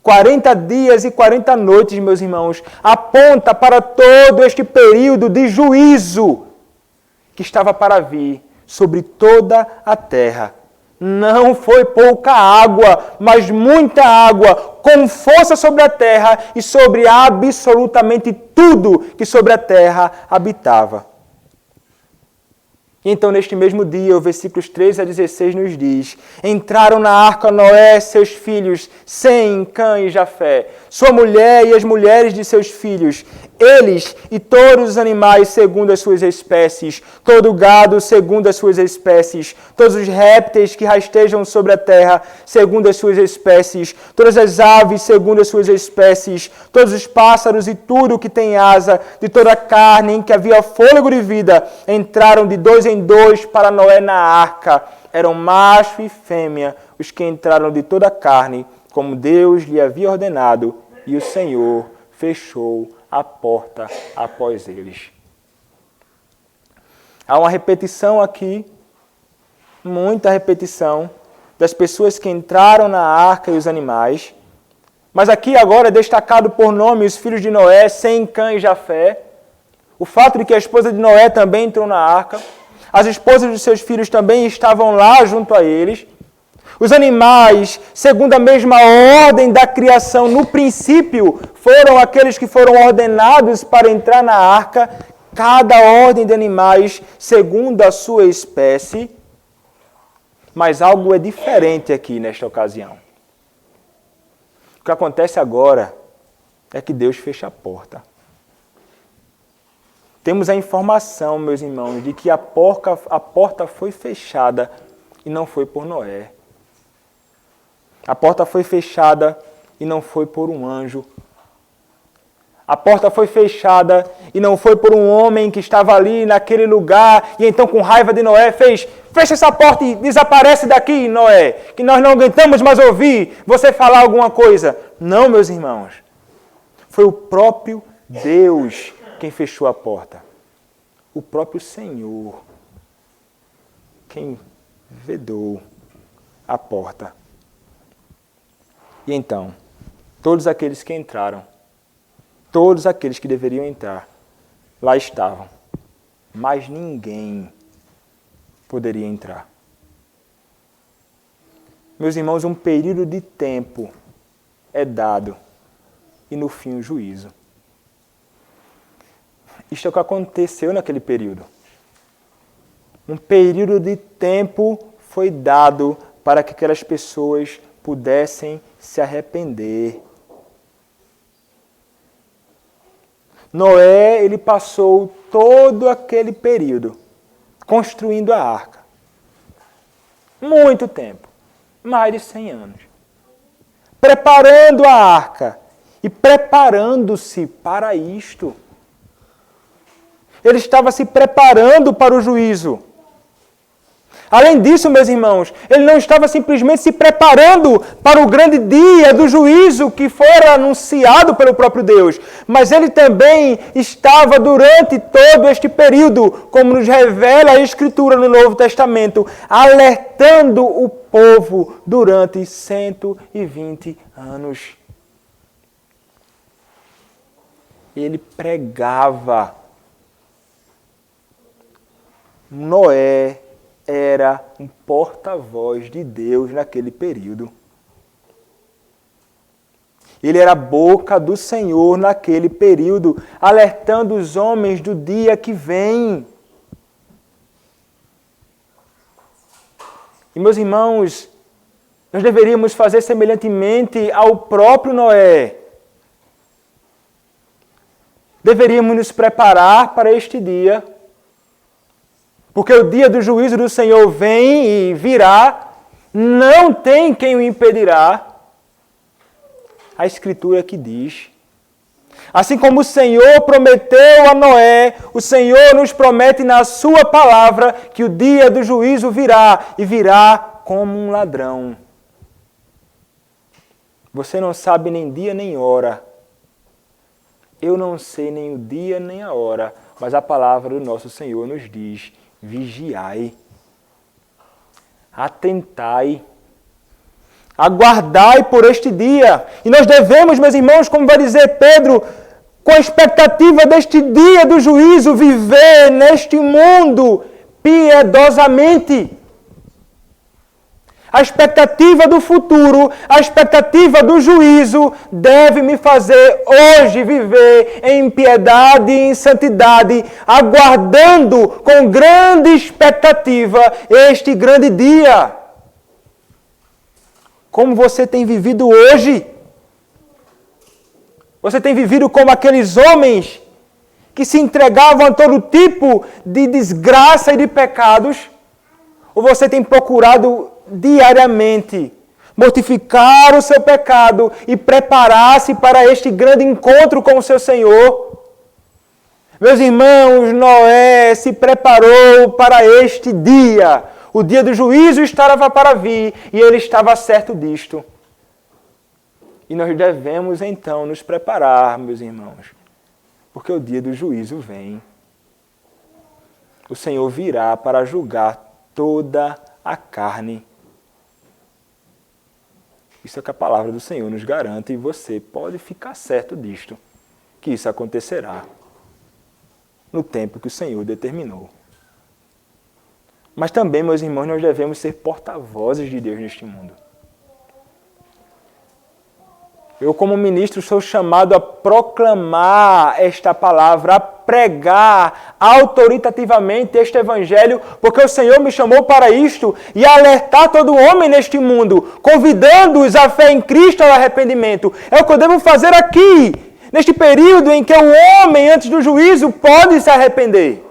40 dias e 40 noites, meus irmãos, aponta para todo este período de juízo que estava para vir sobre toda a terra. Não foi pouca água, mas muita água, com força sobre a terra e sobre absolutamente tudo que sobre a terra habitava. E então, neste mesmo dia, o versículos 13 a 16 nos diz: entraram na arca Noé, seus filhos, Sem, Cã e Jafé, sua mulher e as mulheres de seus filhos, eles e todos os animais segundo as suas espécies, todo o gado segundo as suas espécies, todos os répteis que rastejam sobre a terra segundo as suas espécies, todas as aves segundo as suas espécies, todos os pássaros e tudo que tem asa, de toda a carne em que havia fôlego de vida, entraram de 2 em 2 para Noé na arca. Eram macho e fêmea os que entraram de toda a carne, como Deus lhe havia ordenado, e o Senhor fechou a porta após eles. Há uma repetição aqui, muita repetição, das pessoas que entraram na arca e os animais. Mas aqui agora é destacado por nome os filhos de Noé, Sem, Cã e Jafé. O fato de que a esposa de Noé também entrou na arca. As esposas de seus filhos também estavam lá junto a eles. Os animais, segundo a mesma ordem da criação, no princípio, foram aqueles que foram ordenados para entrar na arca, cada ordem de animais segundo a sua espécie. Mas algo é diferente aqui nesta ocasião. O que acontece agora é que Deus fecha a porta. Temos a informação, meus irmãos, de que a porta foi fechada e não foi por Noé. A porta foi fechada e não foi por um anjo. A porta foi fechada e não foi por um homem que estava ali naquele lugar e então com raiva de Noé fecha essa porta e desaparece daqui, Noé, que nós não aguentamos mais ouvir você falar alguma coisa. Não, meus irmãos. Foi o próprio Deus quem fechou a porta. O próprio Senhor quem vedou a porta. E então, todos aqueles que entraram, todos aqueles que deveriam entrar, lá estavam. Mas ninguém poderia entrar. Meus irmãos, um período de tempo é dado e no fim o juízo. Isto é o que aconteceu naquele período. Um período de tempo foi dado para que aquelas pessoas pudessem se arrepender. Noé, ele passou todo aquele período construindo a arca. Muito tempo, mais de 100 anos. Preparando a arca e preparando-se para isto. Ele estava se preparando para o juízo. Além disso, meus irmãos, ele não estava simplesmente se preparando para o grande dia do juízo que fora anunciado pelo próprio Deus, mas ele também estava durante todo este período, como nos revela a Escritura no Novo Testamento, alertando o povo durante 120 anos. Ele pregava. Noé era um porta-voz de Deus naquele período. Ele era a boca do Senhor naquele período, alertando os homens do dia que vem. E, meus irmãos, nós deveríamos fazer semelhantemente ao próprio Noé. Deveríamos nos preparar para este dia, porque o dia do juízo do Senhor vem e virá, não tem quem o impedirá. A Escritura que diz. Assim como o Senhor prometeu a Noé, o Senhor nos promete na sua palavra que o dia do juízo virá, e virá como um ladrão. Você não sabe nem dia nem hora. Eu não sei nem o dia nem a hora, mas a palavra do nosso Senhor nos diz vigiai, atentai, aguardai por este dia. E nós devemos, meus irmãos, como vai dizer Pedro, com a expectativa deste dia do juízo, viver neste mundo piedosamente. A expectativa do futuro, a expectativa do juízo deve me fazer hoje viver em piedade e em santidade, aguardando com grande expectativa este grande dia. Como você tem vivido hoje? Você tem vivido como aqueles homens que se entregavam a todo tipo de desgraça e de pecados? Ou você tem procurado diariamente mortificar o seu pecado e preparar-se para este grande encontro com o seu Senhor? Meus irmãos, Noé se preparou para este dia. O dia do juízo estava para vir e ele estava certo disto. E nós devemos então nos preparar, meus irmãos, porque o dia do juízo vem. O Senhor virá para julgar toda a carne. Isso é que a palavra do Senhor nos garante e você pode ficar certo disto, que isso acontecerá no tempo que o Senhor determinou. Mas também, meus irmãos, nós devemos ser porta-vozes de Deus neste mundo. Eu, como ministro, sou chamado a proclamar esta palavra, a pregar autoritativamente este evangelho, porque o Senhor me chamou para isto e a alertar todo homem neste mundo, convidando-os à fé em Cristo ao arrependimento. É o que eu devo fazer aqui, neste período em que o homem, antes do juízo, pode se arrepender.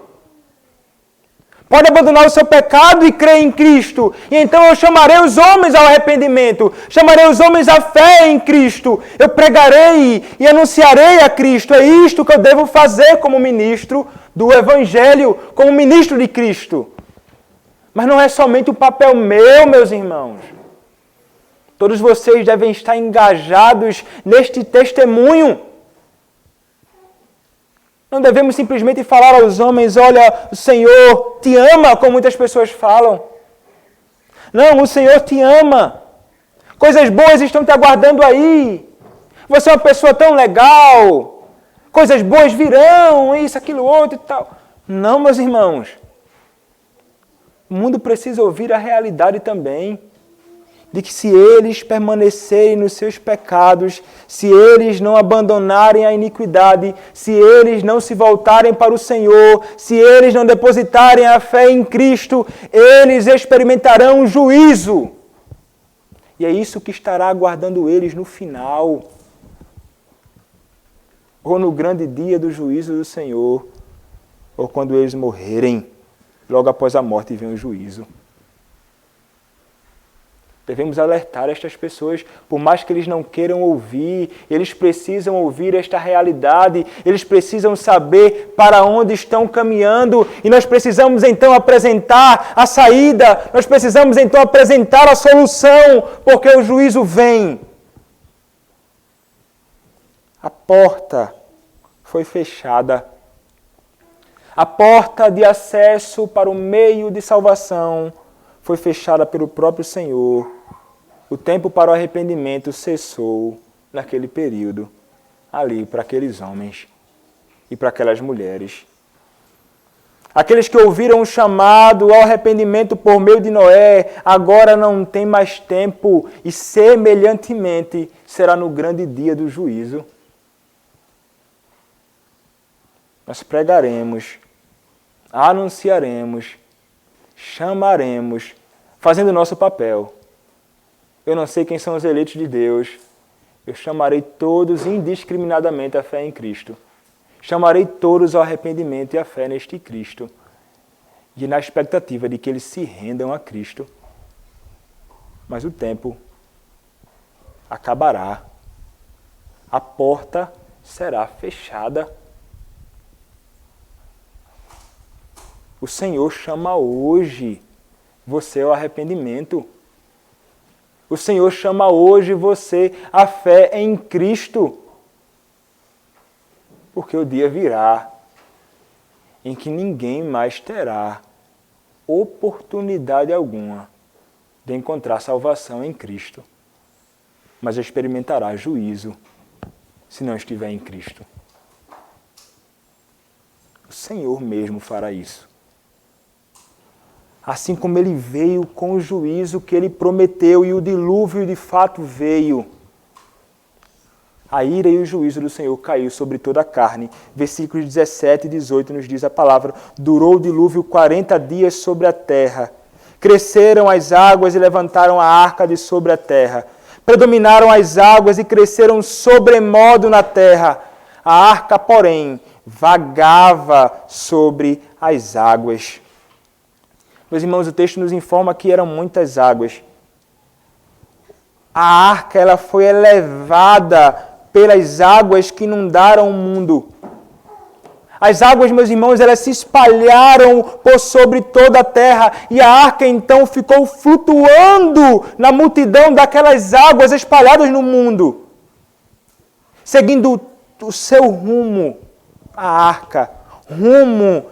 Pode abandonar o seu pecado e crer em Cristo. E então eu chamarei os homens ao arrependimento. Chamarei os homens à fé em Cristo. Eu pregarei e anunciarei a Cristo. É isto que eu devo fazer como ministro do Evangelho, como ministro de Cristo. Mas não é somente o papel meu, meus irmãos. Todos vocês devem estar engajados neste testemunho. Não devemos simplesmente falar aos homens, olha, o Senhor te ama, como muitas pessoas falam. Não, o Senhor te ama. Coisas boas estão te aguardando aí. Você é uma pessoa tão legal. Coisas boas virão, isso, aquilo, outro e tal. Não, meus irmãos. O mundo precisa ouvir a realidade também. De que se eles permanecerem nos seus pecados, se eles não abandonarem a iniquidade, se eles não se voltarem para o Senhor, se eles não depositarem a fé em Cristo, eles experimentarão juízo. E é isso que estará aguardando eles no final, ou no grande dia do juízo do Senhor, ou quando eles morrerem, logo após a morte vem o juízo. Devemos alertar estas pessoas, por mais que eles não queiram ouvir, eles precisam ouvir esta realidade, eles precisam saber para onde estão caminhando, e nós precisamos então apresentar a saída, nós precisamos então apresentar a solução, porque o juízo vem. A porta foi fechada. A porta de acesso para o meio de salvação foi fechada pelo próprio Senhor. O tempo para o arrependimento cessou naquele período, ali para aqueles homens e para aquelas mulheres. Aqueles que ouviram o chamado ao arrependimento por meio de Noé, agora não tem mais tempo e semelhantemente será no grande dia do juízo. Nós pregaremos, anunciaremos, chamaremos, fazendo o nosso papel. Eu não sei quem são os eleitos de Deus. Eu chamarei todos indiscriminadamente à fé em Cristo. Chamarei todos ao arrependimento e à fé neste Cristo. E na expectativa de que eles se rendam a Cristo. Mas o tempo acabará. A porta será fechada. O Senhor chama hoje você ao arrependimento. O Senhor chama hoje você à fé em Cristo. Porque o dia virá em que ninguém mais terá oportunidade alguma de encontrar salvação em Cristo, mas experimentará juízo se não estiver em Cristo. O Senhor mesmo fará isso. Assim como Ele veio com o juízo que Ele prometeu e o dilúvio de fato veio, a ira e o juízo do Senhor caiu sobre toda a carne. Versículos 17 e 18 nos diz a palavra: durou o dilúvio 40 dias sobre a terra. Cresceram as águas e levantaram a arca de sobre a terra. Predominaram as águas e cresceram sobremodo na terra. A arca, porém, vagava sobre as águas. Meus irmãos, o texto nos informa que eram muitas águas. A arca ela foi elevada pelas águas que inundaram o mundo. As águas, meus irmãos, elas se espalharam por sobre toda a terra e a arca então ficou flutuando na multidão daquelas águas espalhadas no mundo, seguindo o seu rumo, a arca, rumo,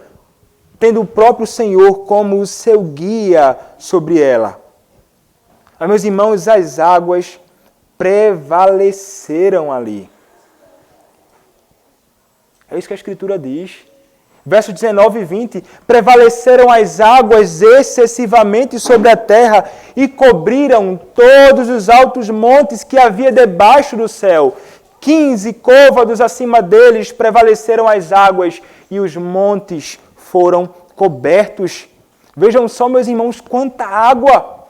tendo o próprio Senhor como o seu guia sobre ela. Mas, meus irmãos, as águas prevaleceram ali. É isso que a Escritura diz. Versos 19 e 20. Prevaleceram as águas excessivamente sobre a terra e cobriram todos os altos montes que havia debaixo do céu. 15 côvados acima deles prevaleceram as águas e os montes foram cobertos. Vejam só, meus irmãos, quanta água!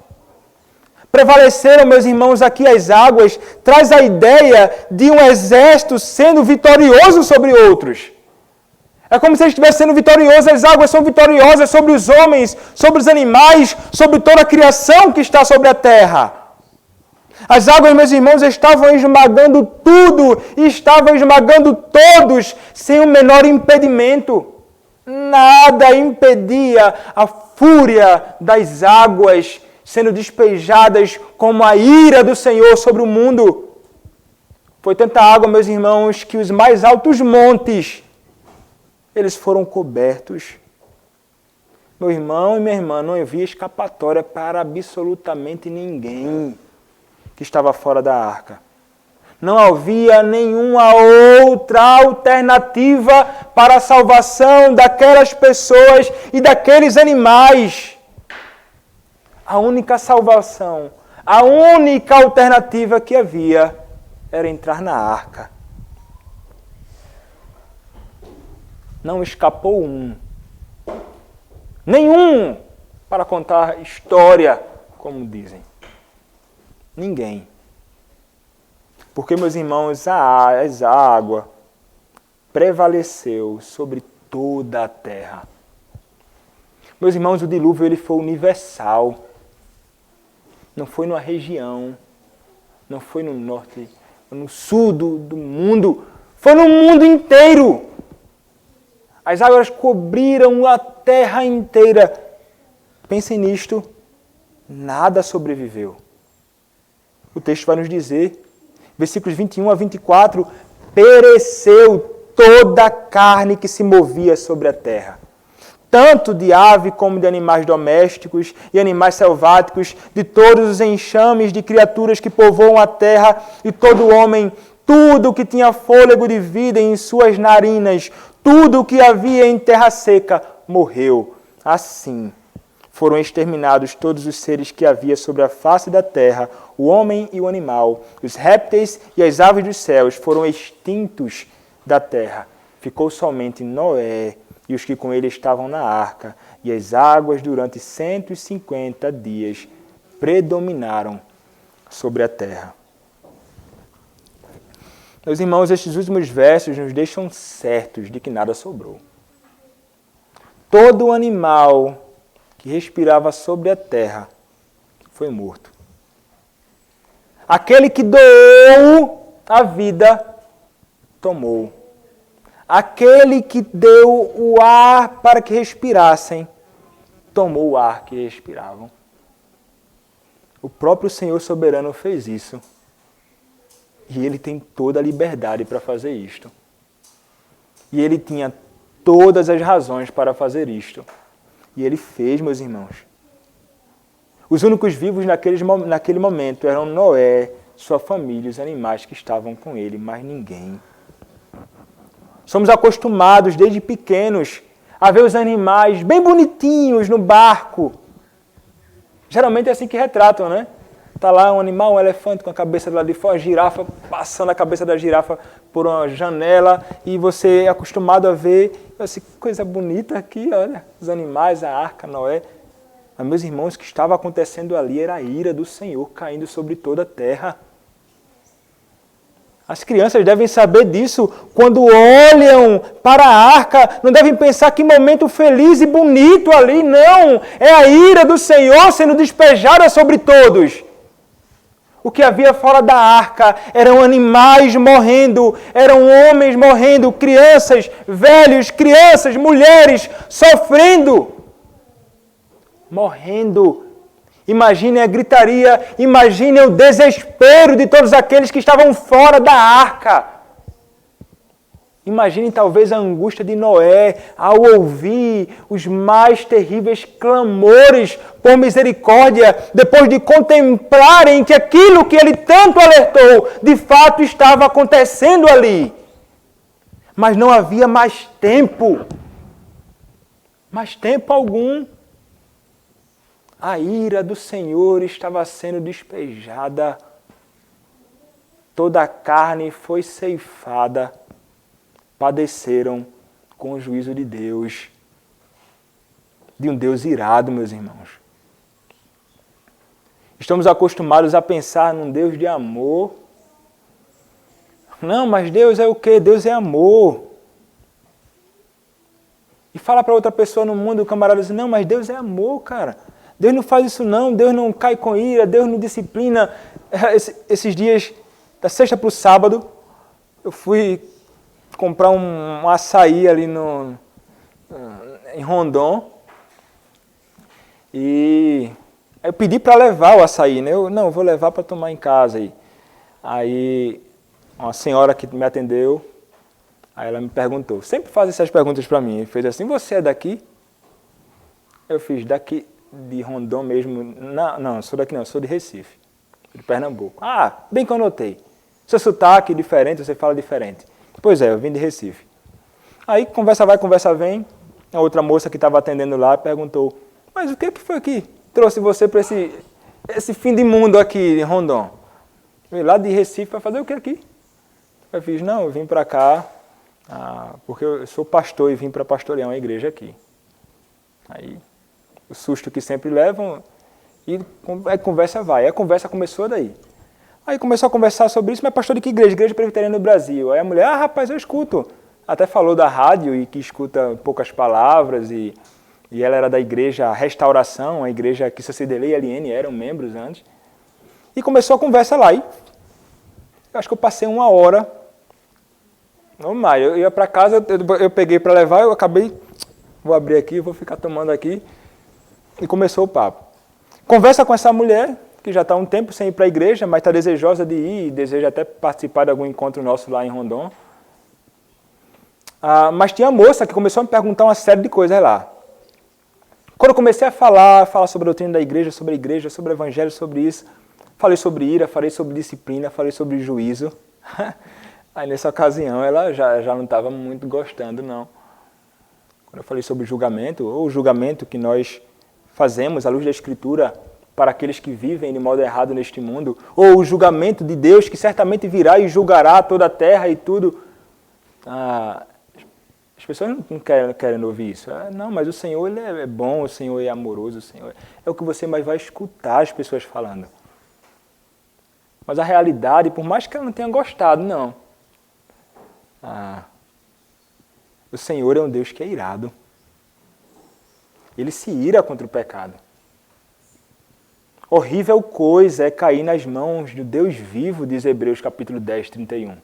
Prevaleceram, meus irmãos, aqui as águas, traz a ideia de um exército sendo vitorioso sobre outros. É como se ele estivesse sendo vitorioso, as águas são vitoriosas sobre os homens, sobre os animais, sobre toda a criação que está sobre a terra. As águas, meus irmãos, estavam esmagando tudo, e estavam esmagando todos, sem o menor impedimento. Nada impedia a fúria das águas sendo despejadas como a ira do Senhor sobre o mundo. Foi tanta água, meus irmãos, que os mais altos montes, eles foram cobertos. Meu irmão e minha irmã, não havia escapatória para absolutamente ninguém que estava fora da arca. Não havia nenhuma outra alternativa para a salvação daquelas pessoas e daqueles animais. A única salvação, a única alternativa que havia era entrar na arca. Não escapou nenhum, para contar história, como dizem. Ninguém. Porque, meus irmãos, a água prevaleceu sobre toda a terra. Meus irmãos, o dilúvio ele foi universal. Não foi numa região, não foi no norte, no sul do mundo, foi no mundo inteiro. As águas cobriram a terra inteira. Pensem nisto, nada sobreviveu. O texto vai nos dizer, versículos 21 a 24, pereceu toda a carne que se movia sobre a terra. Tanto de ave como de animais domésticos e animais selváticos, de todos os enxames de criaturas que povoam a terra, e todo homem, tudo que tinha fôlego de vida em suas narinas, tudo o que havia em terra seca, morreu. Assim, foram exterminados todos os seres que havia sobre a face da terra, o homem e o animal, os répteis e as aves dos céus foram extintos da terra. Ficou somente Noé e os que com ele estavam na arca, e as águas durante 150 dias predominaram sobre a terra. Meus irmãos, estes últimos versos nos deixam certos de que nada sobrou. Todo animal que respirava sobre a terra foi morto. Aquele que doou a vida, tomou. Aquele que deu o ar para que respirassem, tomou o ar que respiravam. O próprio Senhor soberano fez isso. E Ele tem toda a liberdade para fazer isto. E Ele tinha todas as razões para fazer isto. E ele fez, meus irmãos. Os únicos vivos naquele momento eram Noé, sua família, os animais que estavam com ele, mais ninguém. Somos acostumados desde pequenos a ver os animais bem bonitinhos no barco. Geralmente é assim que retratam, né? Está lá um animal, um elefante com a cabeça do lado de fora, a girafa, passando a cabeça da girafa por uma janela, e você é acostumado a ver, assim, que coisa bonita aqui, olha, os animais, a arca, Noé. Mas, meus irmãos, o que estava acontecendo ali era a ira do Senhor caindo sobre toda a terra. As crianças devem saber disso. Quando olham para a arca, não devem pensar que momento feliz e bonito ali, não. É a ira do Senhor sendo despejada sobre todos. O que havia fora da arca eram animais morrendo, eram homens morrendo, crianças, velhos, crianças, mulheres sofrendo. Morrendo. Imaginem a gritaria, imaginem o desespero de todos aqueles que estavam fora da arca. Imaginem talvez a angústia de Noé ao ouvir os mais terríveis clamores por misericórdia, depois de contemplarem que aquilo que ele tanto alertou, de fato estava acontecendo ali. Mas não havia mais tempo algum. A ira do Senhor estava sendo despejada. Toda a carne foi ceifada. Padeceram com o juízo de Deus. De um Deus irado, meus irmãos. Estamos acostumados a pensar num Deus de amor. Não, mas Deus é o quê? Deus é amor. E fala para outra pessoa no mundo, o camarada diz, não, mas Deus é amor, cara. Deus não faz isso não, Deus não cai com ira, Deus não disciplina. Esses dias, da sexta para o sábado, eu fui comprar um açaí ali em Rondon. E eu pedi para levar o açaí, né? Eu vou levar para tomar em casa. Aí uma senhora que me atendeu, aí ela me perguntou, sempre faz essas perguntas para mim, fez assim, você é daqui? Eu fiz, daqui de Rondon mesmo, não, sou daqui não, sou de Recife, de Pernambuco. Ah, bem que eu notei, seu sotaque diferente, você fala diferente. Pois é, eu vim de Recife. Aí conversa vai, conversa vem, a outra moça que estava atendendo lá perguntou, mas o que foi que trouxe você para esse fim de mundo aqui em Rondon? Eu vim lá de Recife para fazer o que aqui? Eu fiz, não, eu vim para cá, porque eu sou pastor e vim para pastorear uma igreja aqui. Aí, o susto que sempre levam, e a conversa vai. A conversa começou daí. Aí começou a conversar sobre isso, mas pastor de que igreja? Igreja Presbiteriana do Brasil. Aí a mulher, rapaz, eu escuto. Até falou da rádio e que escuta poucas palavras, e ela era da igreja Restauração, a igreja que Cecília e Eliane eram membros antes. E começou a conversa lá. E eu acho que eu passei 1 hora. Não mais, eu ia para casa, eu peguei para levar, eu acabei, vou abrir aqui, vou ficar tomando aqui. E começou o papo. Conversa com essa mulher, que já está há um tempo sem ir para a igreja, mas está desejosa de ir, e deseja até participar de algum encontro nosso lá em Rondon. Mas tinha a moça que começou a me perguntar uma série de coisas lá. Quando eu comecei a falar sobre a doutrina da igreja, sobre o evangelho, sobre isso, falei sobre ira, falei sobre disciplina, falei sobre juízo. Aí nessa ocasião ela já não estava muito gostando, não. Quando eu falei sobre julgamento, ou o julgamento que nós fazemos à luz da Escritura para aqueles que vivem de modo errado neste mundo, ou o julgamento de Deus que certamente virá e julgará toda a terra e tudo. As pessoas não querem ouvir isso. Não, mas o Senhor ele é bom, o Senhor é amoroso, o Senhor é o que você mais vai escutar as pessoas falando. Mas a realidade, por mais que ela não tenha gostado, não. O Senhor é um Deus que é irado. Ele se ira contra o pecado. Horrível coisa é cair nas mãos do Deus vivo, diz Hebreus capítulo 10, 31.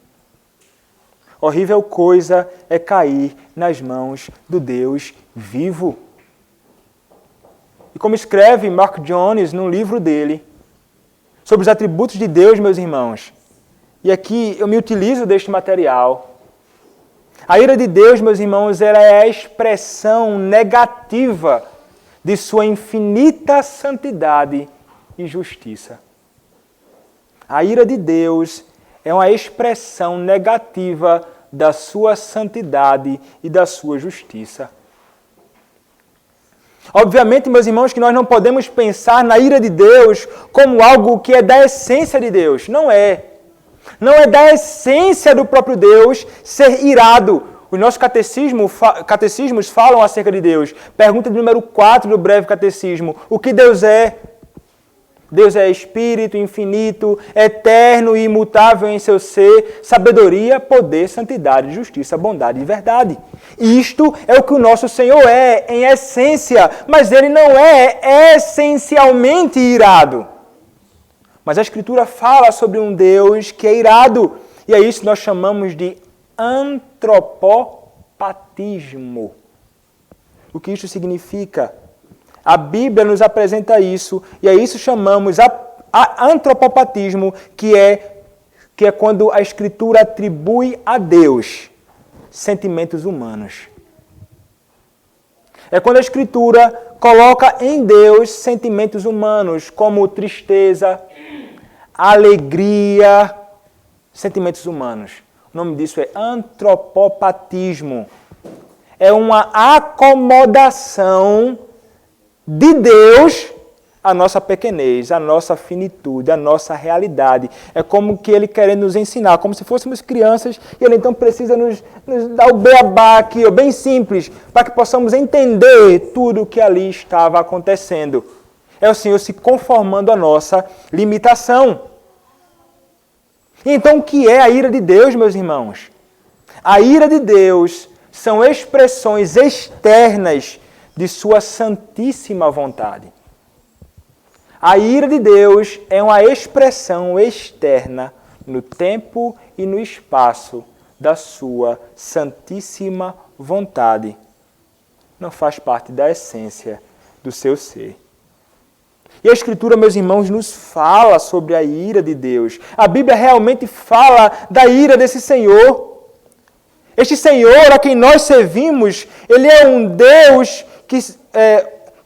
Horrível coisa é cair nas mãos do Deus vivo. E como escreve Mark Jones no livro dele, sobre os atributos de Deus, meus irmãos, e aqui eu me utilizo deste material. A ira de Deus, meus irmãos, ela é a expressão negativa de sua infinita santidade e justiça. A ira de Deus é uma expressão negativa da sua santidade e da sua justiça. Obviamente, meus irmãos, que nós não podemos pensar na ira de Deus como algo que é da essência de Deus. Não é. Não é da essência do próprio Deus ser irado. Os nossos catecismos falam acerca de Deus. Pergunta de número 4 do breve catecismo. O que Deus é? Deus é Espírito infinito, eterno e imutável em seu ser, sabedoria, poder, santidade, justiça, bondade e verdade. Isto é o que o nosso Senhor é, em essência, mas Ele não é essencialmente irado. Mas a Escritura fala sobre um Deus que é irado, e é isso que nós chamamos de antropopatismo. O que isso significa? A Bíblia nos apresenta isso, e a isso chamamos a antropopatismo, que é quando a Escritura atribui a Deus sentimentos humanos. É quando a Escritura coloca em Deus sentimentos humanos, como tristeza, alegria, sentimentos humanos. O nome disso é antropopatismo. É uma acomodação de Deus a nossa pequenez, a nossa finitude, a nossa realidade. É como que Ele querendo nos ensinar, como se fôssemos crianças, e Ele então precisa nos dar o beabá aqui, bem simples, para que possamos entender tudo o que ali estava acontecendo. É o Senhor se conformando à nossa limitação. Então, o que é a ira de Deus, meus irmãos? A ira de Deus são expressões externas de sua santíssima vontade. A ira de Deus é uma expressão externa no tempo e no espaço da sua santíssima vontade. Não faz parte da essência do seu ser. E a Escritura, meus irmãos, nos fala sobre a ira de Deus. A Bíblia realmente fala da ira desse Senhor. Este Senhor a quem nós servimos, Ele é um Deus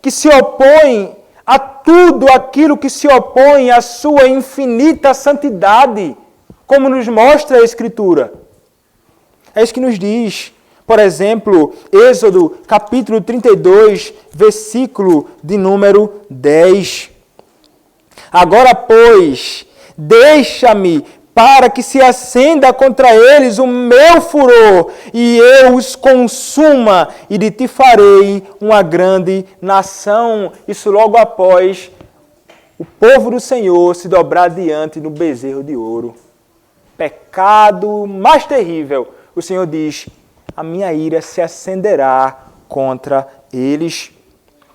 que se opõe a tudo aquilo que se opõe à sua infinita santidade, como nos mostra a Escritura. É isso que nos diz, por exemplo, Êxodo, capítulo 32, versículo de número 10. Agora, pois, deixa-me para que se acenda contra eles o meu furor, e eu os consuma, e de ti farei uma grande nação. Isso logo após o povo do Senhor se dobrar diante do bezerro de ouro. Pecado mais terrível. O Senhor diz, a minha ira se acenderá contra eles.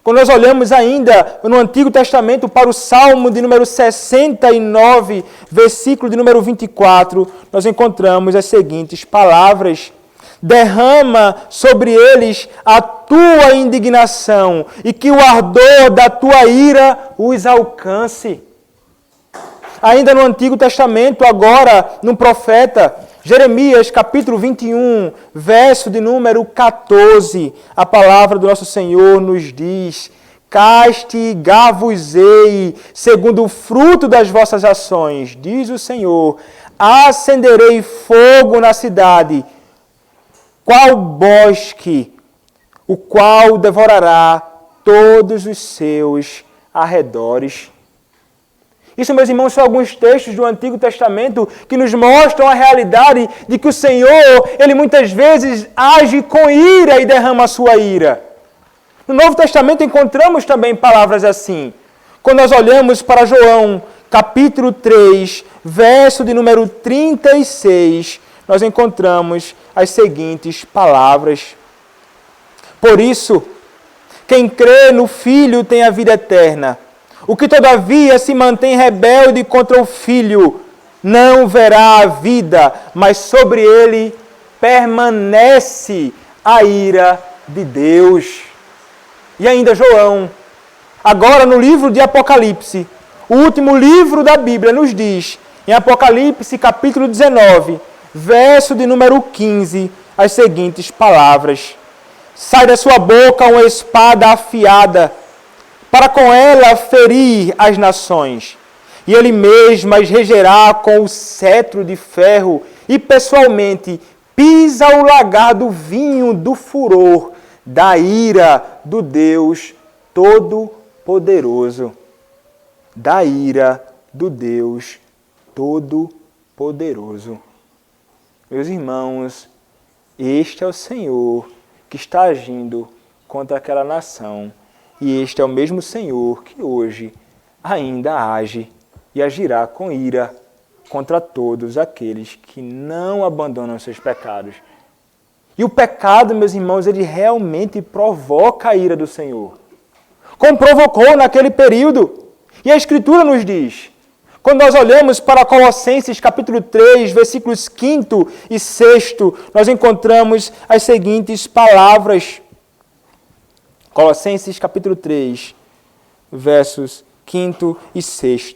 Quando nós olhamos ainda no Antigo Testamento para o Salmo de número 69, versículo de número 24, nós encontramos as seguintes palavras. Derrama sobre eles a tua indignação e que o ardor da tua ira os alcance. Ainda no Antigo Testamento, agora no profeta Jeremias, capítulo 21, verso de número 14, a palavra do nosso Senhor nos diz, castigar-vos-ei segundo o fruto das vossas ações, diz o Senhor, acenderei fogo na cidade, qual bosque, o qual devorará todos os seus arredores. Isso, meus irmãos, são alguns textos do Antigo Testamento que nos mostram a realidade de que o Senhor, Ele muitas vezes age com ira e derrama a sua ira. No Novo Testamento encontramos também palavras assim. Quando nós olhamos para João, capítulo 3, verso de número 36, nós encontramos as seguintes palavras. Por isso, quem crê no Filho tem a vida eterna. O que todavia se mantém rebelde contra o Filho não verá a vida, mas sobre ele permanece a ira de Deus. E ainda João, agora no livro de Apocalipse, o último livro da Bíblia nos diz, em Apocalipse capítulo 19, verso de número 15, as seguintes palavras. Sai da sua boca uma espada afiada, para com ela ferir as nações. E ele mesmo as regerá com o cetro de ferro e pessoalmente pisa o lagar do vinho do furor, da ira do Deus Todo-Poderoso. Da ira do Deus Todo-Poderoso. Meus irmãos, este é o Senhor que está agindo contra aquela nação. E este é o mesmo Senhor que hoje ainda age e agirá com ira contra todos aqueles que não abandonam seus pecados. E o pecado, meus irmãos, ele realmente provoca a ira do Senhor. Como provocou naquele período. E a Escritura nos diz, quando nós olhamos para Colossenses capítulo 3, versículos 5 e 6, nós encontramos as seguintes palavras. Colossenses capítulo 3, versos 5 e 6.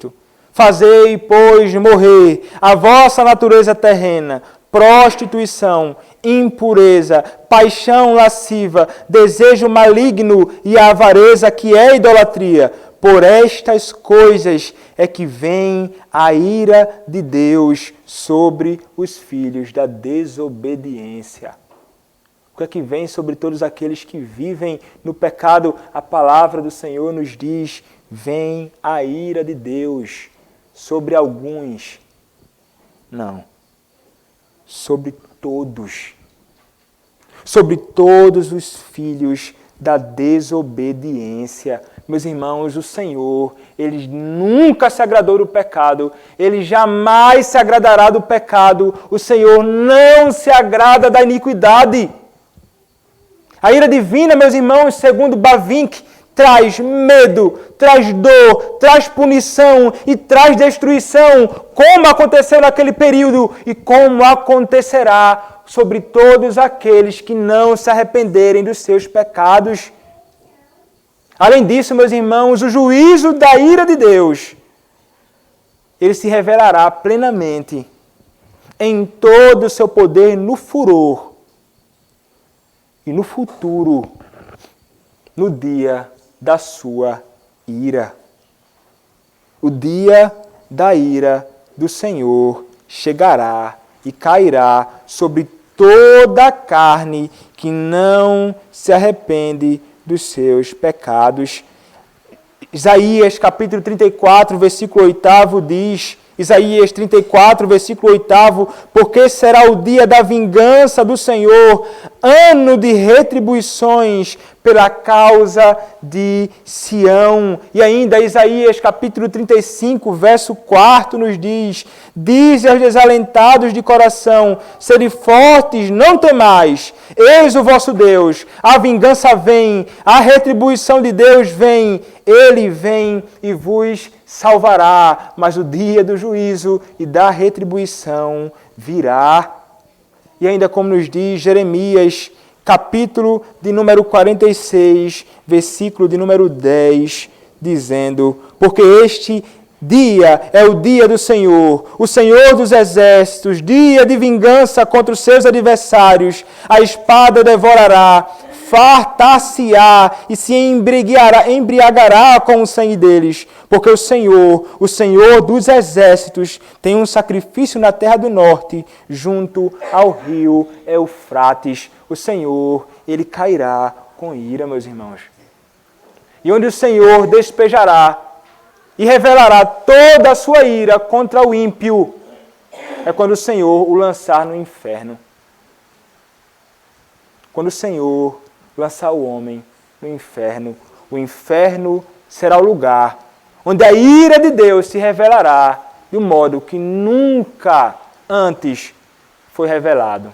Fazei, pois, morrer a vossa natureza terrena, prostituição, impureza, paixão lasciva, desejo maligno e a avareza que é idolatria. Por estas coisas é que vem a ira de Deus sobre os filhos da desobediência. O que é que vem sobre todos aqueles que vivem no pecado? A palavra do Senhor nos diz, vem a ira de Deus sobre alguns. Não. Sobre todos. Sobre todos os filhos da desobediência. Meus irmãos, o Senhor, Ele nunca se agradou do pecado, Ele jamais se agradará do pecado, o Senhor não se agrada da iniquidade. A ira divina, meus irmãos, segundo Bavinck, traz medo, traz dor, traz punição e traz destruição, como aconteceu naquele período e como acontecerá sobre todos aqueles que não se arrependerem dos seus pecados. Além disso, meus irmãos, o juízo da ira de Deus, ele se revelará plenamente em todo o seu poder no furor e no futuro, no dia da sua ira. O dia da ira do Senhor chegará e cairá sobre toda a carne que não se arrepende dos seus pecados. Isaías capítulo 34, versículo 8 diz, Isaías 34, versículo 8, porque será o dia da vingança do Senhor, ano de retribuições pela causa de Sião. E ainda Isaías capítulo 35, verso 4 nos diz, dize aos desalentados de coração, sede fortes, não temais, eis o vosso Deus, a vingança vem, a retribuição de Deus vem, Ele vem e vos salvará, mas o dia do juízo e da retribuição virá. E ainda como nos diz Jeremias, capítulo de número 46, versículo de número 10, dizendo, porque este dia é o dia do Senhor, o Senhor dos exércitos, dia de vingança contra os seus adversários, a espada devorará, fartar-se-á e se embriagará com o sangue deles, porque o Senhor dos exércitos, tem um sacrifício na terra do norte, junto ao rio Eufrates. O Senhor, Ele cairá com ira, meus irmãos. E onde o Senhor despejará e revelará toda a sua ira contra o ímpio, é quando o Senhor o lançar no inferno. Quando o Senhor lançar o homem no inferno, o inferno será o lugar onde a ira de Deus se revelará de um modo que nunca antes foi revelado.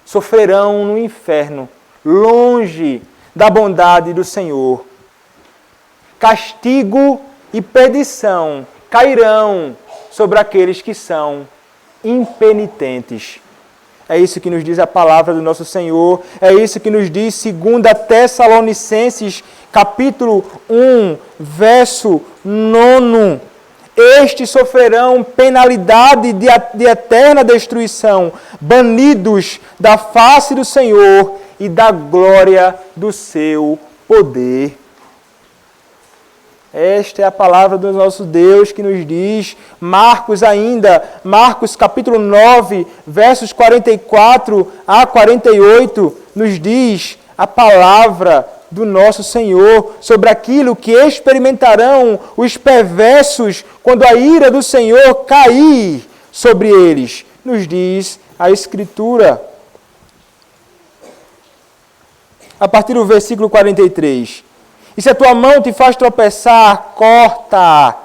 Sofrerão no inferno, longe da bondade do Senhor. Castigo e perdição cairão sobre aqueles que são impenitentes. É isso que nos diz a palavra do nosso Senhor. É isso que nos diz 2 Tessalonicenses, capítulo 1, verso 9. Estes sofrerão penalidade de eterna destruição, banidos da face do Senhor e da glória do seu poder. Esta é a palavra do nosso Deus que nos diz, Marcos capítulo 9, versos 44 a 48, nos diz a palavra do nosso Senhor sobre aquilo que experimentarão os perversos quando a ira do Senhor cair sobre eles. Nos diz a Escritura. A partir do versículo 43. E se a tua mão te faz tropeçar, corta,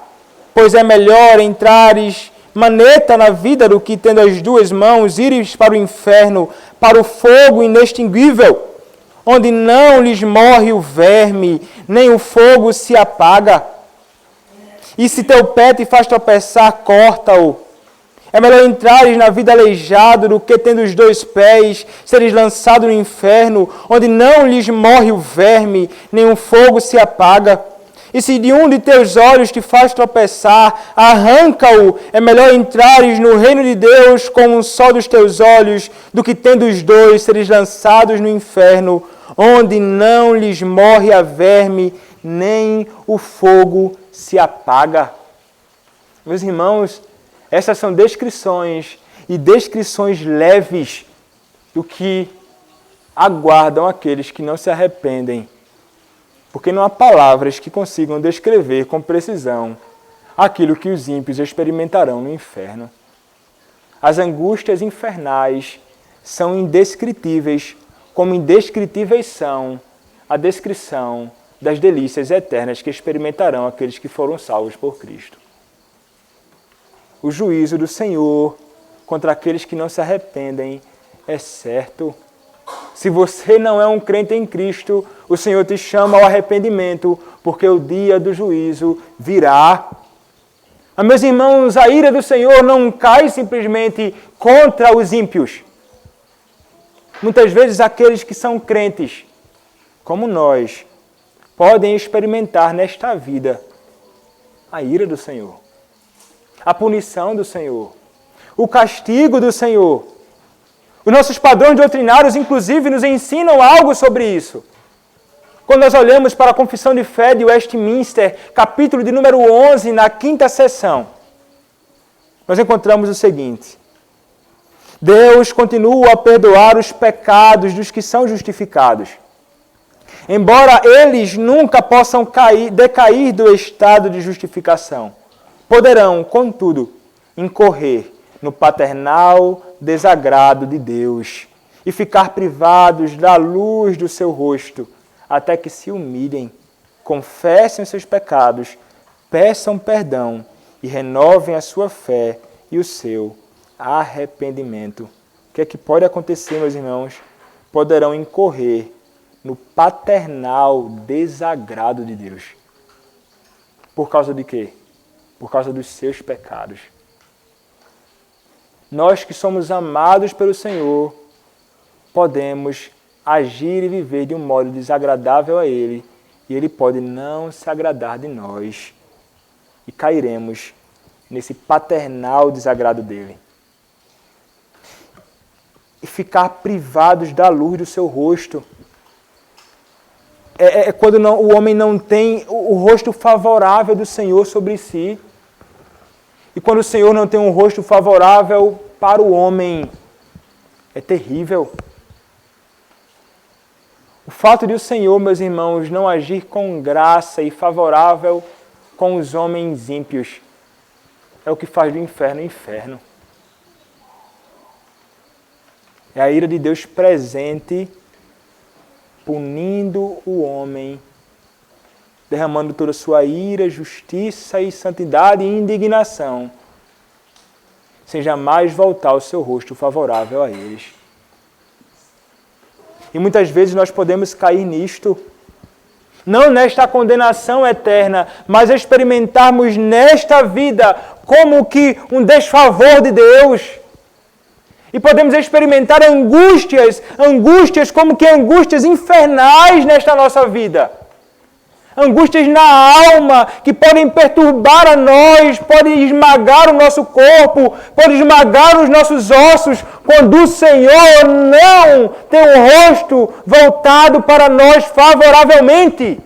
pois é melhor entrares maneta na vida do que, tendo as duas mãos, ires para o inferno, para o fogo inextinguível, onde não lhes morre o verme, nem o fogo se apaga. E se teu pé te faz tropeçar, corta-o. É melhor entrares na vida aleijado do que, tendo os dois pés, seres lançado no inferno, onde não lhes morre o verme, nem o fogo se apaga. E se de um de teus olhos te faz tropeçar, arranca-o. É melhor entrares no reino de Deus com um só dos teus olhos, do que, tendo os dois, seres lançados no inferno, onde não lhes morre a verme, nem o fogo se apaga. Meus irmãos, essas são descrições leves do que aguardam aqueles que não se arrependem, porque não há palavras que consigam descrever com precisão aquilo que os ímpios experimentarão no inferno. As angústias infernais são indescritíveis, como indescritíveis são a descrição das delícias eternas que experimentarão aqueles que foram salvos por Cristo. O juízo do Senhor contra aqueles que não se arrependem é certo. Se você não é um crente em Cristo, o Senhor te chama ao arrependimento, porque o dia do juízo virá. Mas, meus irmãos, a ira do Senhor não cai simplesmente contra os ímpios. Muitas vezes aqueles que são crentes, como nós, podem experimentar nesta vida a ira do Senhor, a punição do Senhor, o castigo do Senhor. Os nossos padrões doutrinários, inclusive, nos ensinam algo sobre isso. Quando nós olhamos para a Confissão de Fé de Westminster, capítulo de número 11, na 5ª seção, nós encontramos o seguinte: Deus continua a perdoar os pecados dos que são justificados, embora eles nunca possam decair do estado de justificação. Poderão, contudo, incorrer no paternal desagrado de Deus e ficar privados da luz do seu rosto, até que se humilhem, confessem os seus pecados, peçam perdão e renovem a sua fé e o seu arrependimento. O que é que pode acontecer, meus irmãos? Poderão incorrer no paternal desagrado de Deus. Por causa de quê? Por causa dos seus pecados. Nós que somos amados pelo Senhor, podemos agir e viver de um modo desagradável a Ele, e Ele pode não se agradar de nós, e cairemos nesse paternal desagrado dEle. E ficar privados da luz do seu rosto. É quando o homem não tem o rosto favorável do Senhor sobre si. E quando o Senhor não tem um rosto favorável para o homem, é terrível. O fato de o Senhor, meus irmãos, não agir com graça e favorável com os homens ímpios é o que faz do inferno inferno. É a ira de Deus presente, punindo o homem, derramando toda a sua ira, justiça e santidade e indignação, sem jamais voltar o seu rosto favorável a eles. E muitas vezes nós podemos cair nisto, não nesta condenação eterna, mas experimentarmos nesta vida como que um desfavor de Deus. E podemos experimentar angústias como que angústias infernais nesta nossa vida. Angústias na alma que podem perturbar a nós, podem esmagar o nosso corpo, podem esmagar os nossos ossos, quando o Senhor não tem um rosto voltado para nós favoravelmente.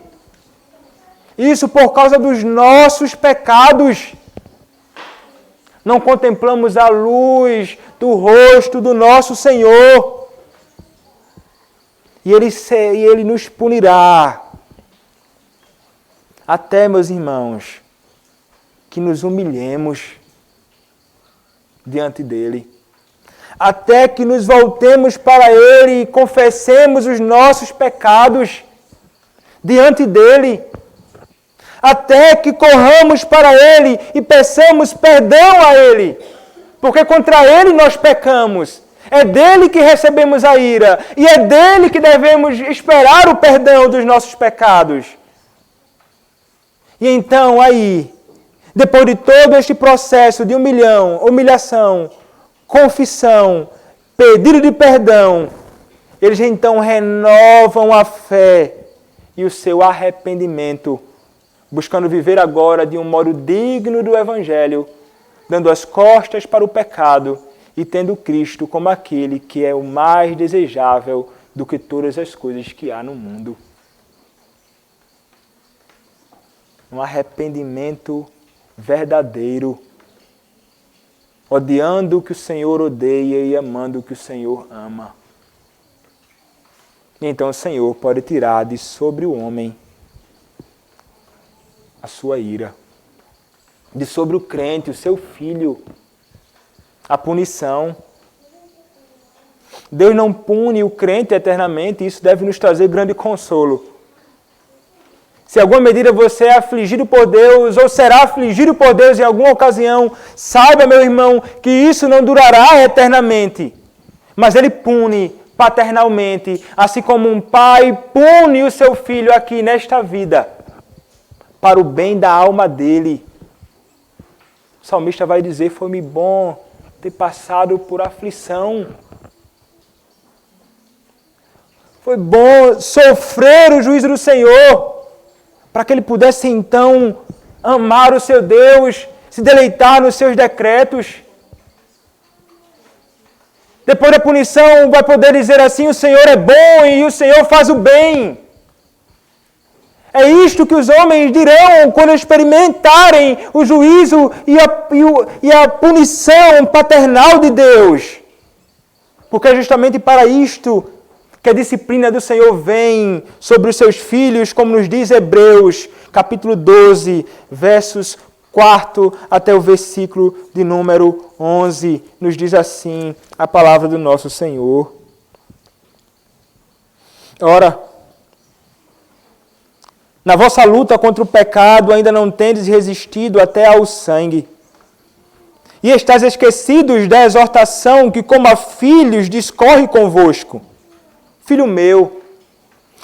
Isso por causa dos nossos pecados. Não contemplamos a luz do rosto do nosso Senhor. E Ele nos punirá. Até, meus irmãos, que nos humilhemos diante dEle. Até que nos voltemos para Ele e confessemos os nossos pecados diante dEle. Até que corramos para Ele e peçamos perdão a Ele. Porque contra Ele nós pecamos. É dEle que recebemos a ira. E é dEle que devemos esperar o perdão dos nossos pecados. E então aí, depois de todo este processo de humilhação, confissão, pedido de perdão, eles então renovam a fé e o seu arrependimento, buscando viver agora de um modo digno do Evangelho, dando as costas para o pecado e tendo Cristo como aquele que é o mais desejável do que todas as coisas que há no mundo. Um arrependimento verdadeiro, odiando o que o Senhor odeia e amando o que o Senhor ama. E então o Senhor pode tirar de sobre o homem a sua ira, de sobre o crente, o seu filho, a punição. Deus não pune o crente eternamente, e isso deve nos trazer grande consolo. Se em alguma medida você é afligido por Deus, ou será afligido por Deus em alguma ocasião, saiba, meu irmão, que isso não durará eternamente. Mas Ele pune paternalmente, assim como um pai pune o seu filho aqui nesta vida, para o bem da alma dele. O salmista vai dizer, foi-me bom ter passado por aflição. Foi bom sofrer o juízo do Senhor, para que ele pudesse então amar o seu Deus, se deleitar nos seus decretos. Depois da punição, vai poder dizer assim, o Senhor é bom e o Senhor faz o bem. É isto que os homens dirão quando experimentarem o juízo e a punição paternal de Deus. Porque é justamente para isto que a disciplina do Senhor vem sobre os seus filhos, como nos diz Hebreus, capítulo 12, versos 4 até o versículo de número 11. Nos diz assim a palavra do nosso Senhor. Ora, na vossa luta contra o pecado ainda não tendes resistido até ao sangue. E estáis esquecidos da exortação que como a filhos discorre convosco. Filho meu,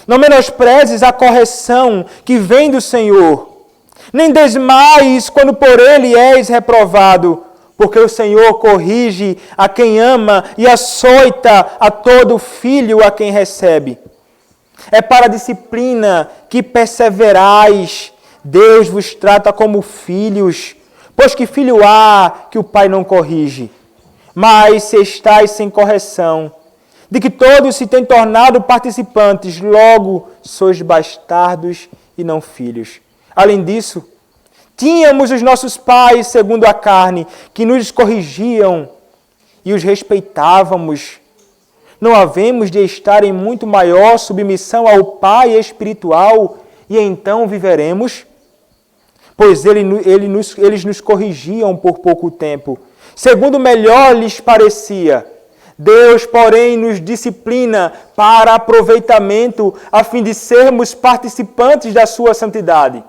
não menosprezes a correção que vem do Senhor, nem desmaies quando por ele és reprovado, porque o Senhor corrige a quem ama e açoita a todo filho a quem recebe. É para a disciplina que perseverais, Deus vos trata como filhos, pois que filho há que o pai não corrige? Mas se estáis sem correção, de que todos se têm tornado participantes, logo sois bastardos e não filhos. Além disso, tínhamos os nossos pais, segundo a carne, que nos corrigiam e os respeitávamos. Não havemos de estar em muito maior submissão ao Pai espiritual e então viveremos? Pois eles nos corrigiam por pouco tempo, segundo melhor lhes parecia. Deus, porém, nos disciplina para aproveitamento, a fim de sermos participantes da sua santidade.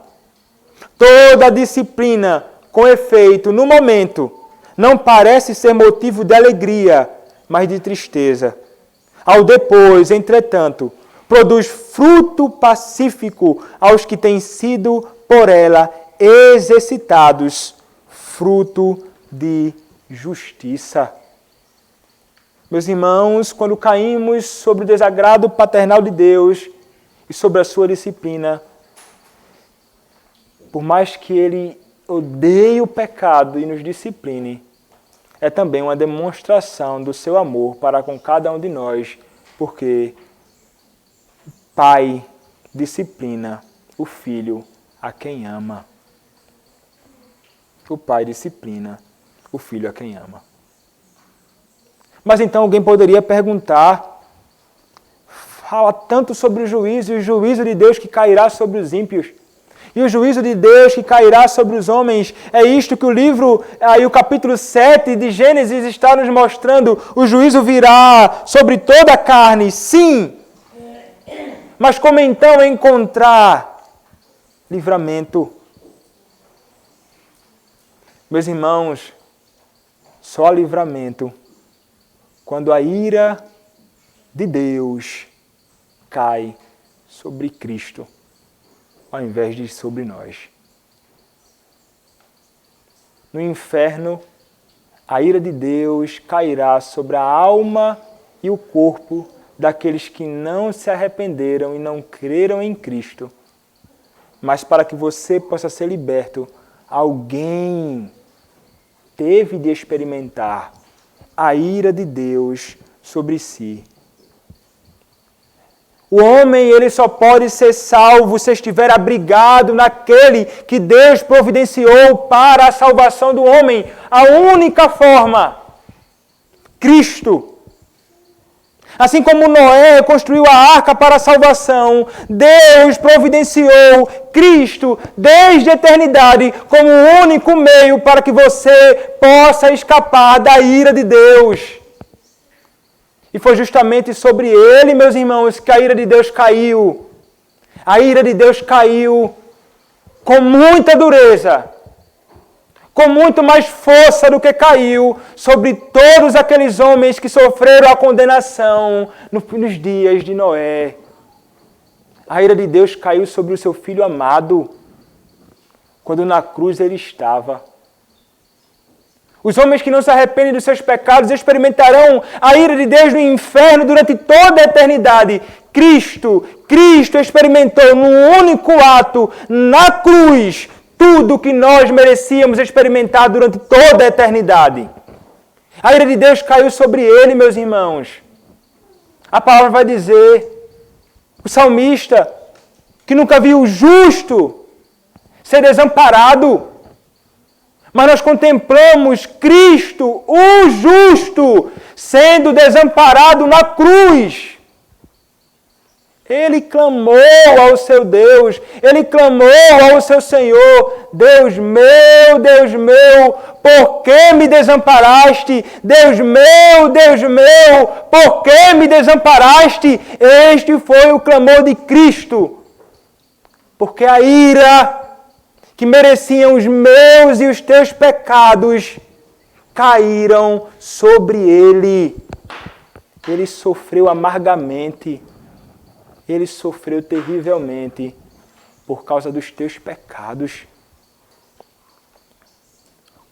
Toda disciplina, com efeito, no momento, não parece ser motivo de alegria, mas de tristeza. Ao depois, entretanto, produz fruto pacífico aos que têm sido por ela exercitados, fruto de justiça. Meus irmãos, quando caímos sobre o desagrado paternal de Deus e sobre a sua disciplina, por mais que Ele odeie o pecado e nos discipline, é também uma demonstração do seu amor para com cada um de nós, porque o Pai disciplina o Filho a quem ama. O pai disciplina o filho a quem ama. Mas então alguém poderia perguntar, fala tanto sobre o juízo de Deus que cairá sobre os ímpios. E o juízo de Deus que cairá sobre os homens, é isto que o livro, aí o capítulo 7 de Gênesis está nos mostrando. O juízo virá sobre toda a carne, sim. Mas como então encontrar livramento? Meus irmãos, só há livramento quando a ira de Deus cai sobre Cristo, ao invés de sobre nós. No inferno, a ira de Deus cairá sobre a alma e o corpo daqueles que não se arrependeram e não creram em Cristo. Mas para que você possa ser liberto, alguém teve de experimentar a ira de Deus sobre si. O homem, ele só pode ser salvo se estiver abrigado naquele que Deus providenciou para a salvação do homem. A única forma, Cristo. Assim como Noé construiu a arca para a salvação, Deus providenciou Cristo desde a eternidade como o único meio para que você possa escapar da ira de Deus. E foi justamente sobre ele, meus irmãos, que a ira de Deus caiu. A ira de Deus caiu com muita dureza, com muito mais força do que caiu sobre todos aqueles homens que sofreram a condenação nos dias de Noé. A ira de Deus caiu sobre o seu Filho amado, quando na cruz ele estava. Os homens que não se arrependem dos seus pecados experimentarão a ira de Deus no inferno durante toda a eternidade. Cristo experimentou num único ato, na cruz, tudo o que nós merecíamos experimentar durante toda a eternidade. A ira de Deus caiu sobre ele, meus irmãos. A palavra vai dizer, o salmista, que nunca viu o justo ser desamparado. Mas nós contemplamos Cristo, o justo, sendo desamparado na cruz. Ele clamou ao seu Deus, ele clamou ao seu Senhor, Deus meu, por que me desamparaste? Deus meu, por que me desamparaste? Este foi o clamor de Cristo, porque a ira que mereciam os meus e os teus pecados caíram sobre ele. Ele sofreu amargamente. Ele sofreu terrivelmente por causa dos teus pecados.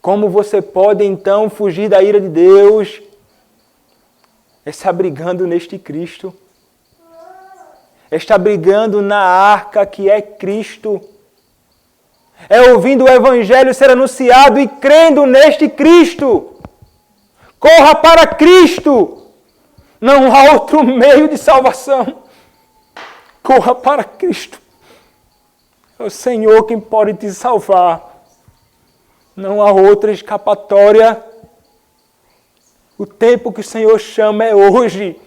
Como você pode então fugir da ira de Deus? É se abrigando neste Cristo. É estar abrigando na arca que é Cristo. É ouvindo o Evangelho ser anunciado e crendo neste Cristo. Corra para Cristo. Não há outro meio de salvação. Corra para Cristo. É o Senhor quem pode te salvar. Não há outra escapatória. O tempo que o Senhor chama é hoje.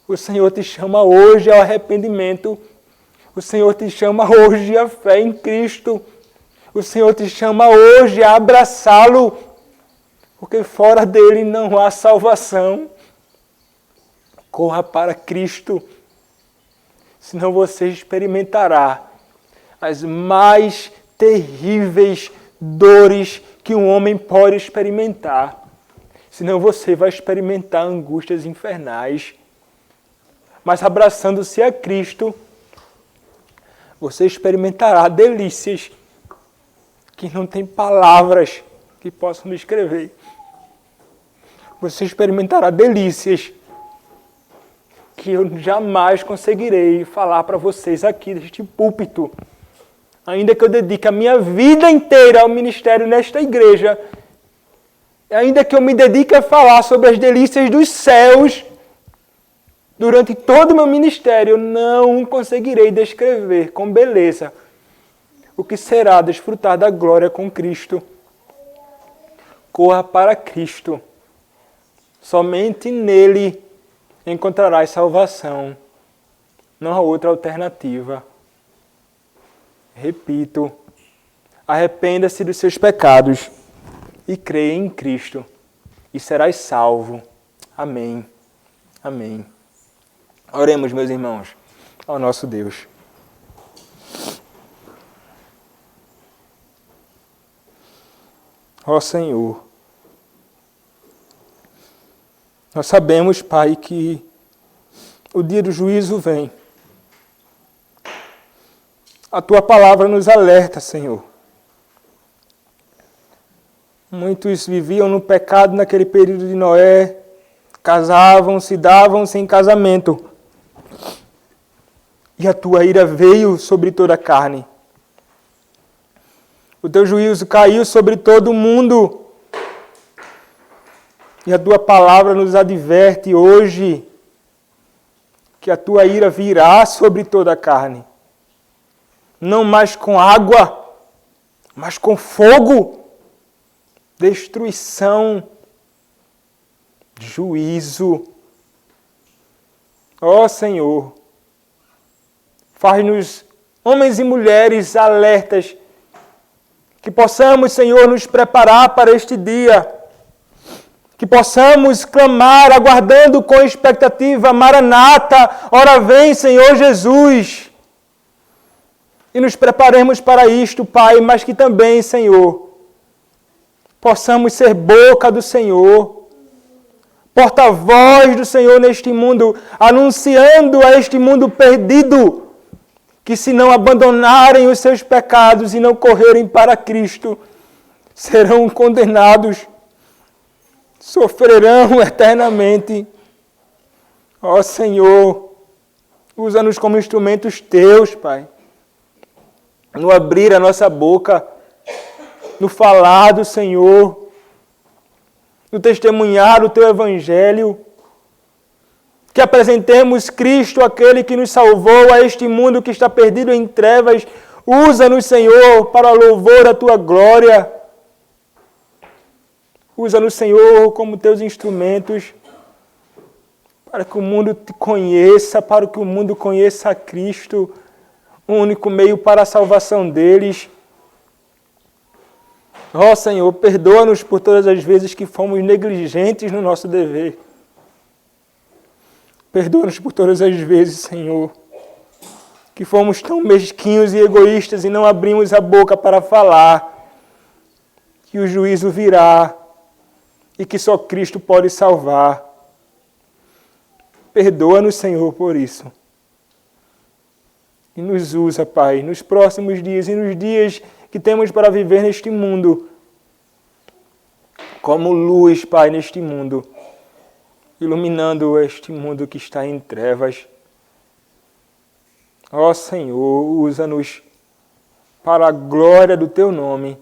O Senhor te chama hoje ao arrependimento. O Senhor te chama hoje à fé em Cristo. O Senhor te chama hoje a abraçá-lo. Porque fora dele não há salvação. Corra para Cristo. Senão você experimentará as mais terríveis dores que um homem pode experimentar. Senão você vai experimentar angústias infernais. Mas abraçando-se a Cristo, você experimentará delícias que não tem palavras que possam descrever. Você experimentará delícias que eu jamais conseguirei falar para vocês aqui deste púlpito. Ainda que eu dedique a minha vida inteira ao ministério nesta igreja, ainda que eu me dedique a falar sobre as delícias dos céus, durante todo o meu ministério, eu não conseguirei descrever com beleza o que será desfrutar da glória com Cristo. Corra para Cristo. Somente nele encontrarás salvação. Não há outra alternativa. Repito, arrependa-se dos seus pecados e creia em Cristo e serás salvo. Amém. Amém. Oremos, meus irmãos, ao nosso Deus. Ó Senhor, nós sabemos, Pai, que o dia do juízo vem. A Tua palavra nos alerta, Senhor. Muitos viviam no pecado naquele período de Noé, casavam, se davam-se em casamento. E a Tua ira veio sobre toda a carne. O Teu juízo caiu sobre todo o mundo. E a Tua palavra nos adverte hoje que a Tua ira virá sobre toda a carne. Não mais com água, mas com fogo, destruição, juízo. Ó Senhor, faz-nos homens e mulheres alertas, que possamos, Senhor, nos preparar para este dia, que possamos clamar, aguardando com expectativa, Maranata, ora vem, Senhor Jesus. E nos preparemos para isto, Pai, mas que também, Senhor, possamos ser boca do Senhor, porta-voz do Senhor neste mundo, anunciando a este mundo perdido, que se não abandonarem os seus pecados e não correrem para Cristo, serão condenados, sofrerão eternamente. Ó Senhor, usa-nos como instrumentos Teus, Pai, no abrir a nossa boca, no falar do Senhor, no testemunhar o Teu Evangelho, que apresentemos Cristo, aquele que nos salvou a este mundo que está perdido em trevas. Usa-nos, Senhor, para louvor da Tua glória. Usa-nos, Senhor, como Teus instrumentos, para que o mundo Te conheça, para que o mundo conheça a Cristo, o único meio para a salvação deles. Ó Senhor, perdoa-nos por todas as vezes que fomos negligentes no nosso dever. Perdoa-nos por todas as vezes, Senhor, que fomos tão mesquinhos e egoístas e não abrimos a boca para falar que o juízo virá e que só Cristo pode salvar. Perdoa-nos, Senhor, por isso. E nos usa, Pai, nos próximos dias e nos dias que temos para viver neste mundo, como luz, Pai, neste mundo, iluminando este mundo que está em trevas. Ó Senhor, usa-nos para a glória do Teu nome.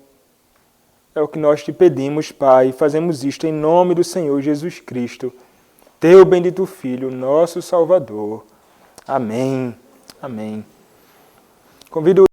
É o que nós Te pedimos, Pai, e fazemos isto em nome do Senhor Jesus Cristo, Teu bendito Filho, nosso Salvador. Amém. Amém. Convido